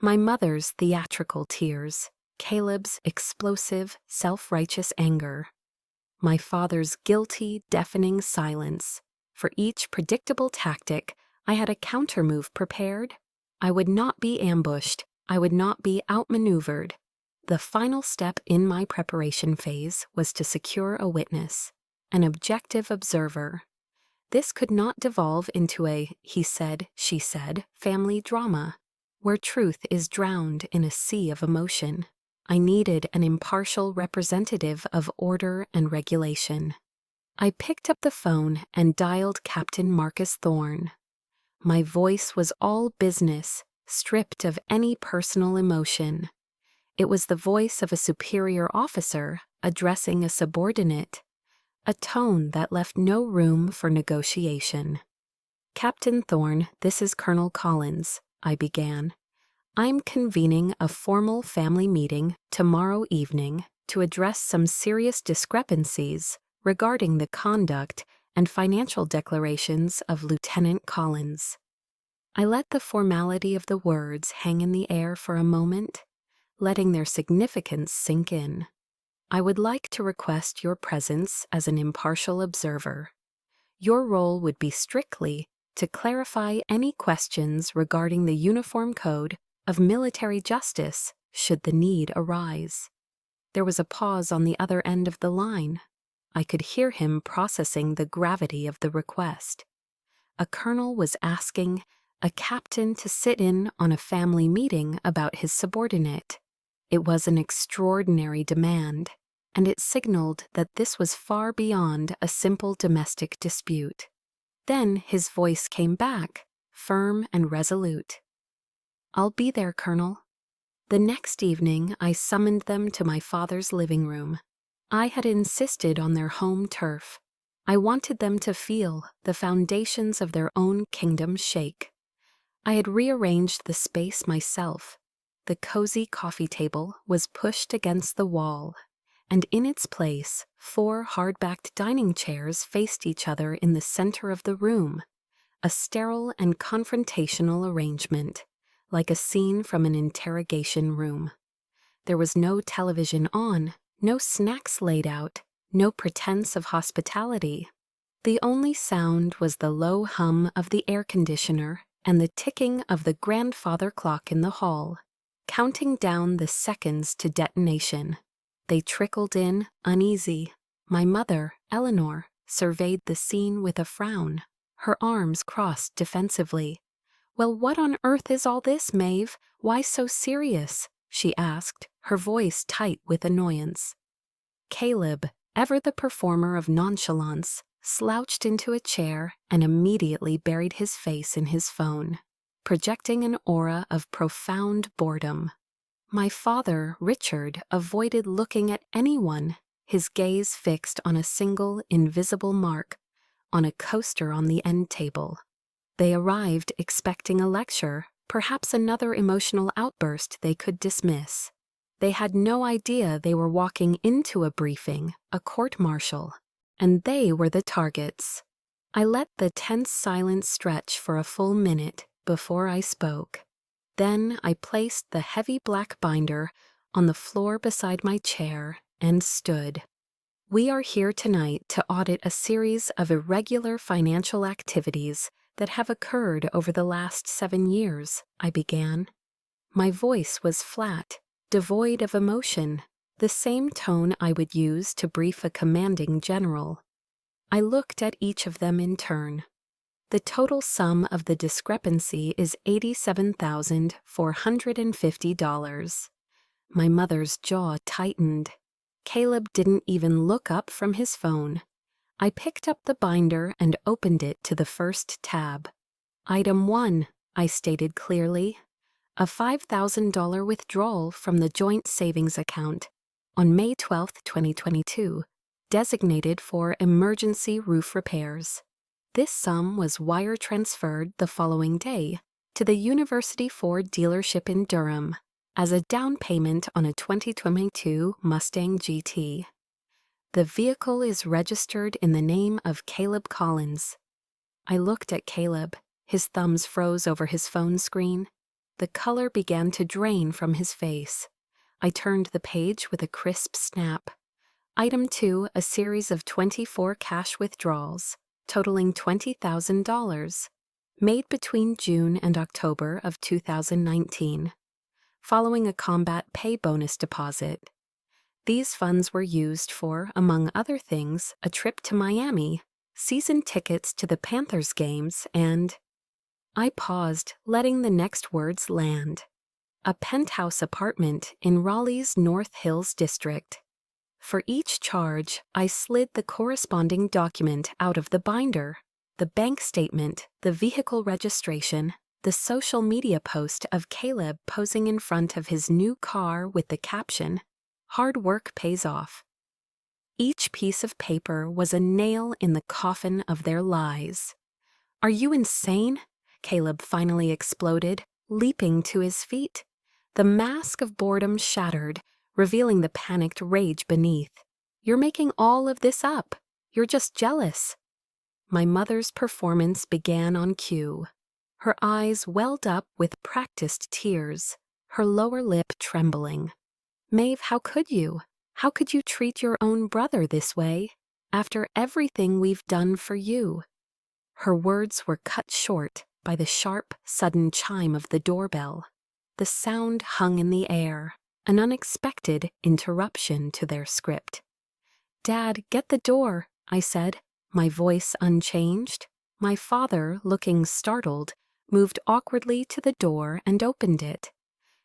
My mother's theatrical tears, Caleb's explosive, self-righteous anger. My father's guilty, deafening silence. For each predictable tactic, I had a countermove prepared. I would not be ambushed. I would not be outmaneuvered. The final step in my preparation phase was to secure a witness, an objective observer. This could not devolve into a he said, she said family drama, where truth is drowned in a sea of emotion. I needed an impartial representative of order and regulation. I picked up the phone and dialed Captain Marcus Thorne. My voice was all business, stripped of any personal emotion. It was the voice of a superior officer addressing a subordinate, a tone that left no room for negotiation. Captain Thorne, this is Colonel Collins, I began. I'm convening a formal family meeting tomorrow evening to address some serious discrepancies regarding the conduct and financial declarations of Lieutenant Collins. I let the formality of the words hang in the air for a moment, letting their significance sink in. I would like to request your presence as an impartial observer. Your role would be strictly to clarify any questions regarding the Uniform Code of Military Justice should the need arise. There was a pause on the other end of the line. I could hear him processing the gravity of the request. A colonel was asking a captain to sit in on a family meeting about his subordinate. It was an extraordinary demand, and it signaled that this was far beyond a simple domestic dispute. Then his voice came back, firm and resolute. I'll be there, Colonel. The next evening I summoned them to my father's living room. I had insisted on their home turf. I wanted them to feel the foundations of their own kingdom shake. I had rearranged the space myself. The cozy coffee table was pushed against the wall, and in its place, 4 hard-backed dining chairs faced each other in the center of the room, a sterile and confrontational arrangement, like a scene from an interrogation room. There was no television on, no snacks laid out, no pretense of hospitality. The only sound was the low hum of the air conditioner and the ticking of the grandfather clock in the hall, counting down the seconds to detonation. They trickled in, uneasy. My mother, Eleanor, surveyed the scene with a frown, her arms crossed defensively. "Well, what on earth is all this, Maeve? Why so serious?" she asked, her voice tight with annoyance. Caleb, ever the performer of nonchalance, slouched into a chair and immediately buried his face in his phone, projecting an aura of profound boredom. My father, Richard, avoided looking at anyone, his gaze fixed on a single invisible mark, on a coaster on the end table. They arrived expecting a lecture, perhaps another emotional outburst they could dismiss. They had no idea they were walking into a briefing, a court-martial, and they were the targets. I let the tense silence stretch for a full minute before I spoke. Then I placed the heavy black binder on the floor beside my chair and stood. We are here tonight to audit a series of irregular financial activities that have occurred over the last 7 years, I began. My voice was flat, devoid of emotion, the same tone I would use to brief a commanding general. I looked at each of them in turn. The total sum of the discrepancy is $87,450. My mother's jaw tightened. Caleb didn't even look up from his phone. I picked up the binder and opened it to the first tab. Item 1, I stated clearly. A $5,000 withdrawal from the joint savings account on May 12, 2022, designated for emergency roof repairs. This sum was wire transferred the following day to the University Ford dealership in Durham as a down payment on a 2022 Mustang GT. The vehicle is registered in the name of Caleb Collins. I looked at Caleb. His thumbs froze over his phone screen. The color began to drain from his face. I turned the page with a crisp snap. Item 2, a series of 24 cash withdrawals, totaling $20,000, made between June and October of 2019, following a combat pay bonus deposit. These funds were used for, among other things, a trip to Miami, season tickets to the Panthers games, and... I paused, letting the next words land. A penthouse apartment in Raleigh's North Hills district. For each charge, I slid the corresponding document out of the binder. The bank statement, the vehicle registration, the social media post of Caleb posing in front of his new car with the caption, "Hard work pays off." Each piece of paper was a nail in the coffin of their lies. "Are you insane?" Caleb finally exploded, leaping to his feet. The mask of boredom shattered, revealing the panicked rage beneath. "You're making all of this up. You're just jealous." My mother's performance began on cue. Her eyes welled up with practiced tears, her lower lip trembling. "Maeve, how could you? How could you treat your own brother this way, after everything we've done for you?" Her words were cut short by the sharp, sudden chime of the doorbell. The sound hung in the air, an unexpected interruption to their script. "Dad, get the door," I said, my voice unchanged. My father, looking startled, moved awkwardly to the door and opened it.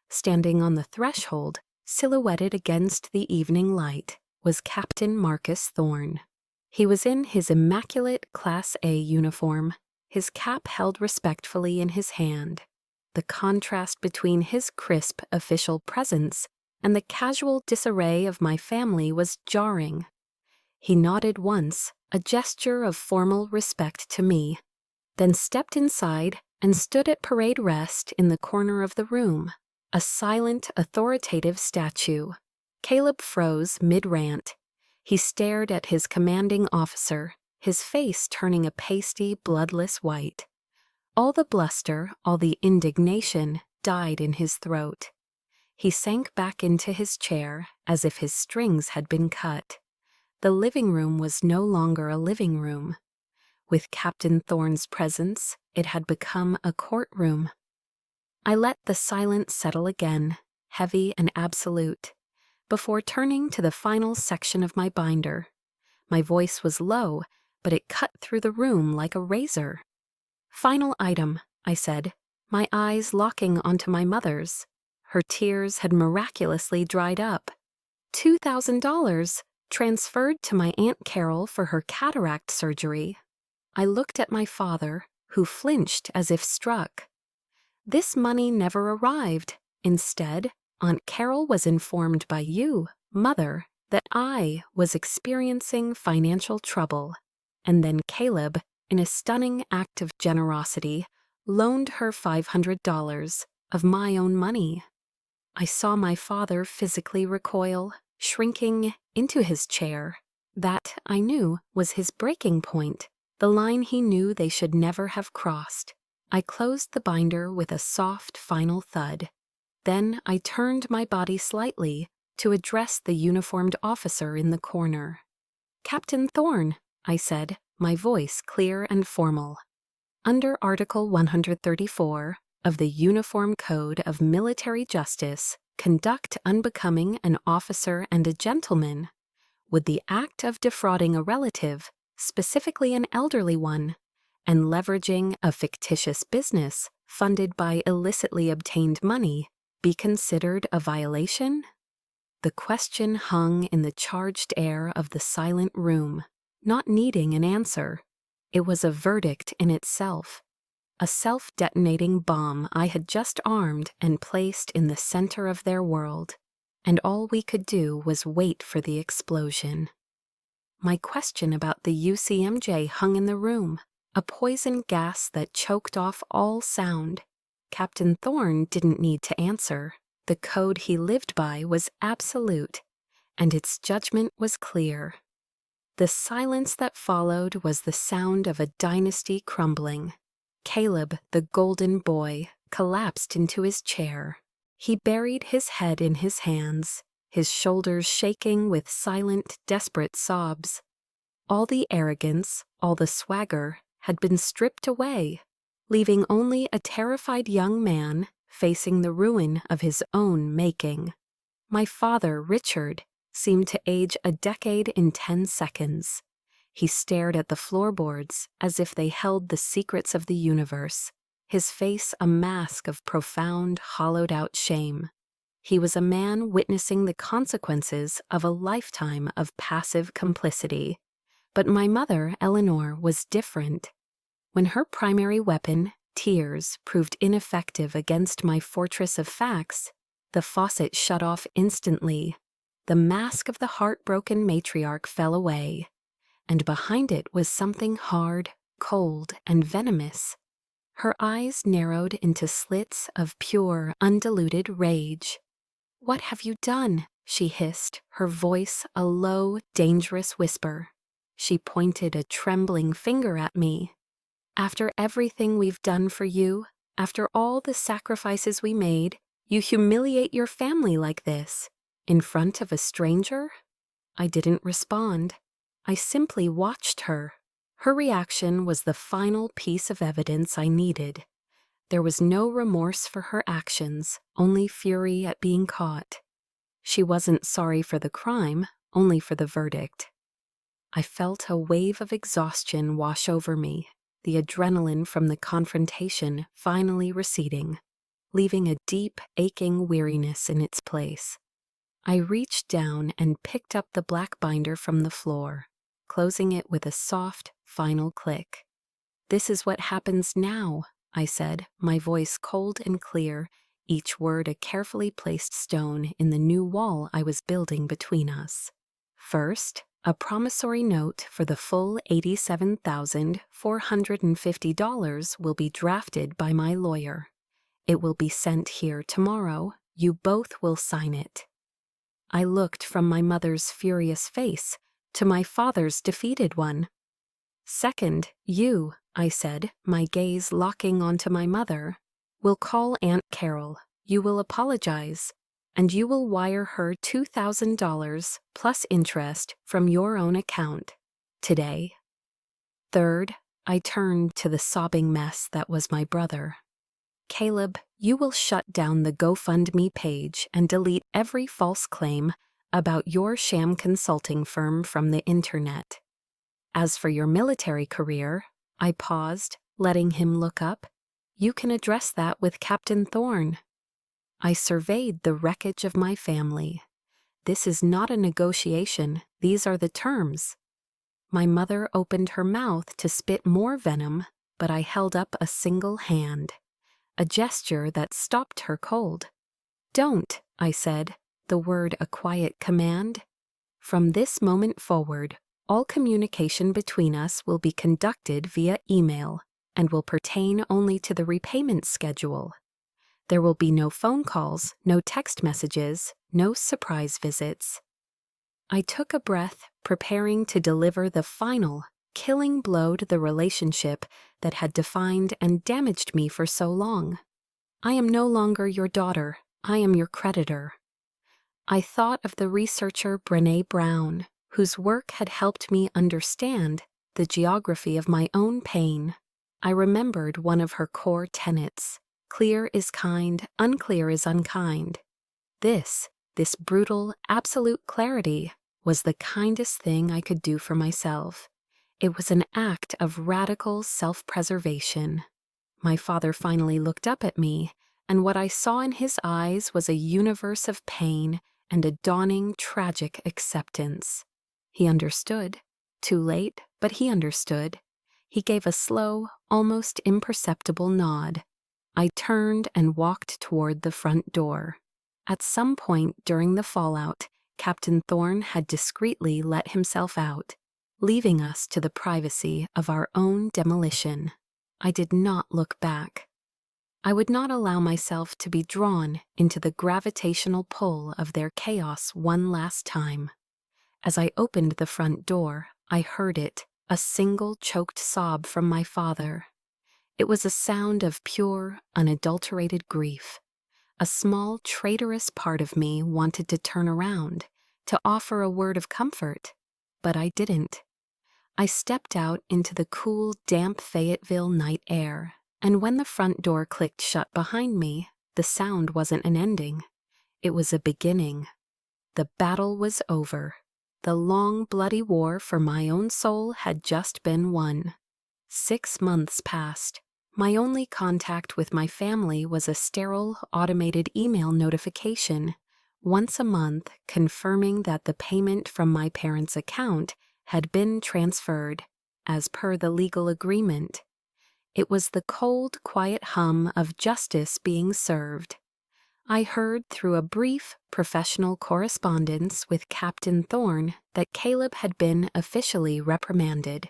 Standing on the threshold, silhouetted against the evening light, was Captain Marcus Thorne. He was in his immaculate Class A uniform, his cap held respectfully in his hand. The contrast between his crisp official presence and the casual disarray of my family was jarring. He nodded once, a gesture of formal respect to me, then stepped inside and stood at parade rest in the corner of the room, a silent, authoritative statue. Caleb froze mid-rant. He stared at his commanding officer, his face turning a pasty, bloodless white. All the bluster, all the indignation died in his throat. He sank back into his chair as if his strings had been cut. The living room was no longer a living room. With Captain Thorne's presence, it had become a courtroom. I let the silence settle again, heavy and absolute, before turning to the final section of my binder. My voice was low, but it cut through the room like a razor. "Final item," I said, my eyes locking onto my mother's. Her tears had miraculously dried up. $2,000 transferred to my Aunt Carol for her cataract surgery. I looked at my father, who flinched as if struck. This money never arrived. Instead, Aunt Carol was informed by you, Mother, that I was experiencing financial trouble. And then Caleb, in a stunning act of generosity, loaned her $500 of my own money. I saw my father physically recoil, shrinking into his chair. That, I knew, was his breaking point, the line he knew they should never have crossed. I closed the binder with a soft, final thud. Then I turned my body slightly to address the uniformed officer in the corner. "Captain Thorne," I said, my voice clear and formal. "Under Article 134 of the Uniform Code of Military Justice, conduct unbecoming an officer and a gentleman, would the act of defrauding a relative, specifically an elderly one, and leveraging a fictitious business funded by illicitly obtained money, be considered a violation?" The question hung in the charged air of the silent room, not needing an answer. It was a verdict in itself, a self-detonating bomb I had just armed and placed in the center of their world, and all we could do was wait for the explosion. My question about the UCMJ hung in the room, a poison gas that choked off all sound. Captain Thorne didn't need to answer. The code he lived by was absolute, and its judgment was clear. The silence that followed was the sound of a dynasty crumbling. Caleb, the golden boy, collapsed into his chair. He buried his head in his hands, his shoulders shaking with silent, desperate sobs. All the arrogance, all the swagger, had been stripped away, leaving only a terrified young man facing the ruin of his own making. My father, Richard, seemed to age a decade in 10 seconds. He stared at the floorboards as if they held the secrets of the universe, his face a mask of profound, hollowed-out shame. He was a man witnessing the consequences of a lifetime of passive complicity. But my mother, Eleanor, was different. When her primary weapon, tears, proved ineffective against my fortress of facts, the faucet shut off instantly. The mask of the heartbroken matriarch fell away, and behind it was something hard, cold, and venomous. Her eyes narrowed into slits of pure, undiluted rage. "What have you done?" she hissed, her voice a low, dangerous whisper. She pointed a trembling finger at me. "After everything we've done for you, after all the sacrifices we made, you humiliate your family like this, in front of a stranger?" I didn't respond. I simply watched her. Her reaction was the final piece of evidence I needed. There was no remorse for her actions, only fury at being caught. She wasn't sorry for the crime, only for the verdict. I felt a wave of exhaustion wash over me, the adrenaline from the confrontation finally receding, leaving a deep, aching weariness in its place. I reached down and picked up the black binder from the floor, closing it with a soft, final click. "This is what happens now," I said, my voice cold and clear, each word a carefully placed stone in the new wall I was building between us. "First, a promissory note for the full $87,450 will be drafted by my lawyer. It will be sent here tomorrow. You both will sign it." I looked from my mother's furious face to my father's defeated one. "Second, you," I said, my gaze locking onto my mother, "will call Aunt Carol. You will apologize, and you will wire her $2,000 plus interest from your own account today." Third, I turned to the sobbing mess that was my brother. "Caleb, you will shut down the GoFundMe page and delete every false claim about your sham consulting firm from the internet. As for your military career," I paused, letting him look up, "you can address that with Captain Thorne." I surveyed the wreckage of my family. This is not a negotiation, these are the terms. My mother opened her mouth to spit more venom, but I held up a single hand, a gesture that stopped her cold. "Don't," I said, the word a quiet command. "From this moment forward, All communication between us will be conducted via email and will pertain only to the repayment schedule. There will be no phone calls, no text messages, no surprise visits. I took a breath, preparing to deliver the final, killing blow to the relationship that had defined and damaged me for so long. I am no longer your daughter, I am your creditor. I thought of the researcher Brené Brown, whose work had helped me understand the geography of my own pain. I remembered one of her core tenets: clear is kind, unclear is unkind. This brutal, absolute clarity was the kindest thing I could do for myself. It was an act of radical self-preservation. My father finally looked up at me, and what I saw in his eyes was a universe of pain and a dawning tragic acceptance. He understood. Too late, but he understood. He gave a slow, almost imperceptible nod. I turned and walked toward the front door. At some point during the fallout, Captain Thorne had discreetly let himself out, leaving us to the privacy of our own demolition. I did not look back. I would not allow myself to be drawn into the gravitational pull of their chaos one last time. As I opened the front door, I heard it, a single choked sob from my father. It was a sound of pure, unadulterated grief. A small, traitorous part of me wanted to turn around, to offer a word of comfort, but I didn't. I stepped out into the cool, damp Fayetteville night air, and when the front door clicked shut behind me, the sound wasn't an ending. It was a beginning. The battle was over. The long, bloody war for my own soul had just been won. 6 months passed. My only contact with my family was a sterile, automated email notification once a month confirming that the payment from my parents' account had been transferred, as per the legal agreement. It was the cold, quiet hum of justice being served. I heard through a brief, professional correspondence with Captain Thorne that Caleb had been officially reprimanded.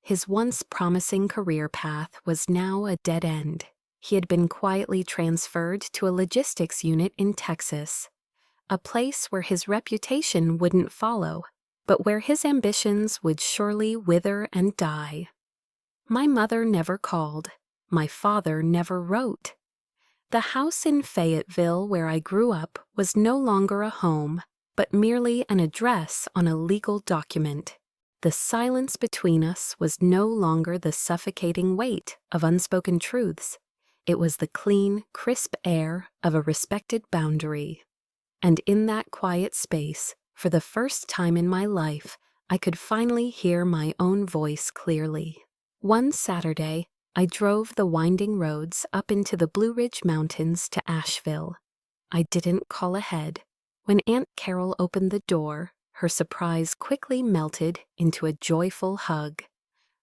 His once promising career path was now a dead end. He had been quietly transferred to a logistics unit in Texas, a place where his reputation wouldn't follow, but where his ambitions would surely wither and die. My mother never called. My father never wrote. The house in Fayetteville where I grew up was no longer a home, but merely an address on a legal document. The silence between us was no longer the suffocating weight of unspoken truths. It was the clean, crisp air of a respected boundary. And in that quiet space, for the first time in my life, I could finally hear my own voice clearly. One Saturday, I drove the winding roads up into the Blue Ridge Mountains to Asheville. I didn't call ahead. When Aunt Carol opened the door, her surprise quickly melted into a joyful hug.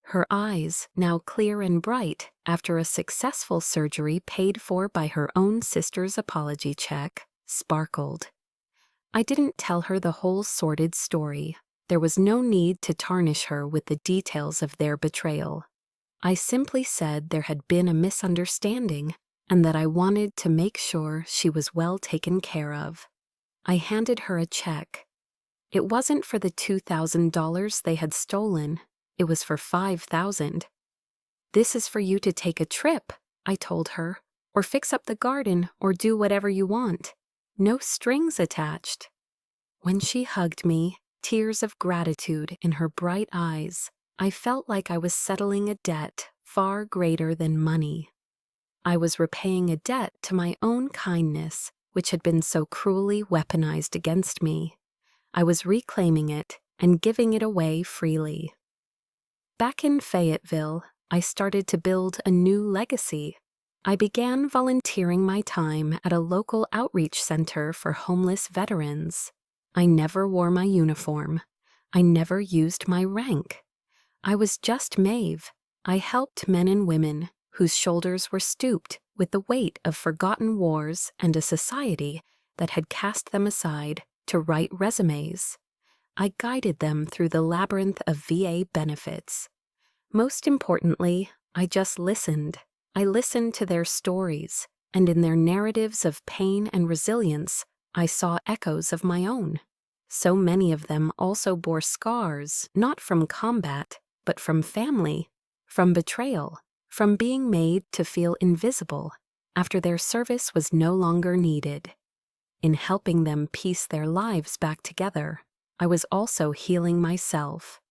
Her eyes, now clear and bright after a successful surgery paid for by her own sister's apology check, sparkled. I didn't tell her the whole sordid story. There was no need to tarnish her with the details of their betrayal. I simply said there had been a misunderstanding and that I wanted to make sure she was well taken care of. I handed her a check. It wasn't for the $2,000 they had stolen. It was for $5,000. "This is for you to take a trip," I told her, "or fix up the garden or do whatever you want. No strings attached." When she hugged me, tears of gratitude in her bright eyes, I felt like I was settling a debt far greater than money. I was repaying a debt to my own kindness, which had been so cruelly weaponized against me. I was reclaiming it and giving it away freely. Back in Fayetteville, I started to build a new legacy. I began volunteering my time at a local outreach center for homeless veterans. I never wore my uniform. I never used my rank. I was just Maeve. I helped men and women whose shoulders were stooped with the weight of forgotten wars and a society that had cast them aside to write resumes. I guided them through the labyrinth of VA benefits. Most importantly, I just listened. I listened to their stories, and in their narratives of pain and resilience, I saw echoes of my own. So many of them also bore scars, not from combat, but from family, from betrayal, from being made to feel invisible after their service was no longer needed. In helping them piece their lives back together, I was also healing myself.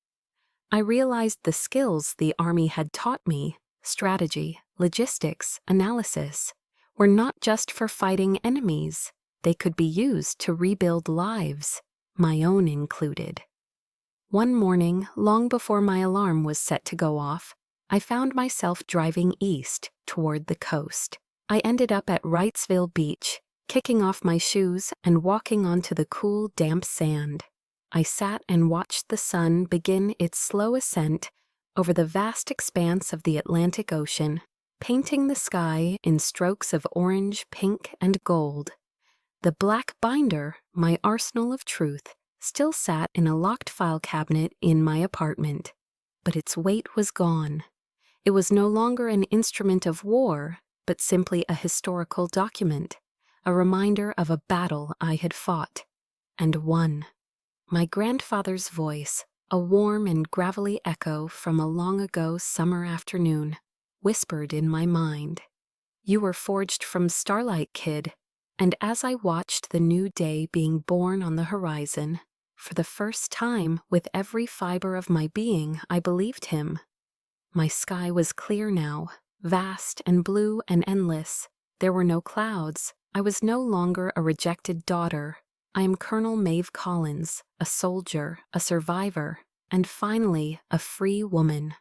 I realized the skills the Army had taught me, strategy, logistics, analysis, were not just for fighting enemies. They could be used to rebuild lives, my own included. One morning, long before my alarm was set to go off, I found myself driving east toward the coast. I ended up at Wrightsville Beach, kicking off my shoes and walking onto the cool, damp sand. I sat and watched the sun begin its slow ascent over the vast expanse of the Atlantic Ocean, painting the sky in strokes of orange, pink, and gold. The black binder, my arsenal of truth, still sat in a locked file cabinet in my apartment, but its weight was gone. It was no longer an instrument of war, but simply a historical document, a reminder of a battle I had fought and won. My grandfather's voice, a warm and gravelly echo from a long ago summer afternoon, whispered in my mind, "You were forged from starlight, kid." And as I watched the new day being born on the horizon, for the first time with every fiber of my being, I believed him. My sky was clear now, vast and blue and endless. There were no clouds. I was no longer a rejected daughter. I am Colonel Maeve Collins, a soldier, a survivor, and finally a free woman.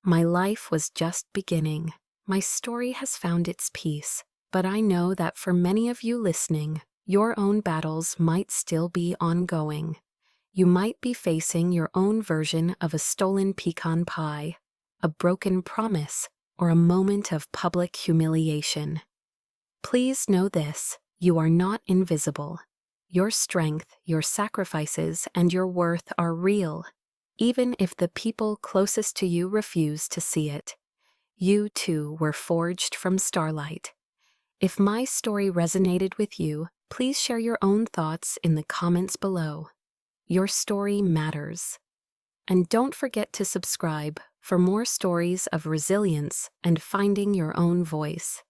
My life was just beginning. My story has found its peace, but I know that for many of you listening, your own battles might still be ongoing. You might be facing your own version of a stolen pecan pie, a broken promise, or a moment of public humiliation. Please know this: you are not invisible. Your strength, your sacrifices, and your worth are real, even if the people closest to you refuse to see it. You too were forged from starlight. If my story resonated with you, please share your own thoughts in the comments below. Your story matters. And don't forget to subscribe for more stories of resilience and finding your own voice.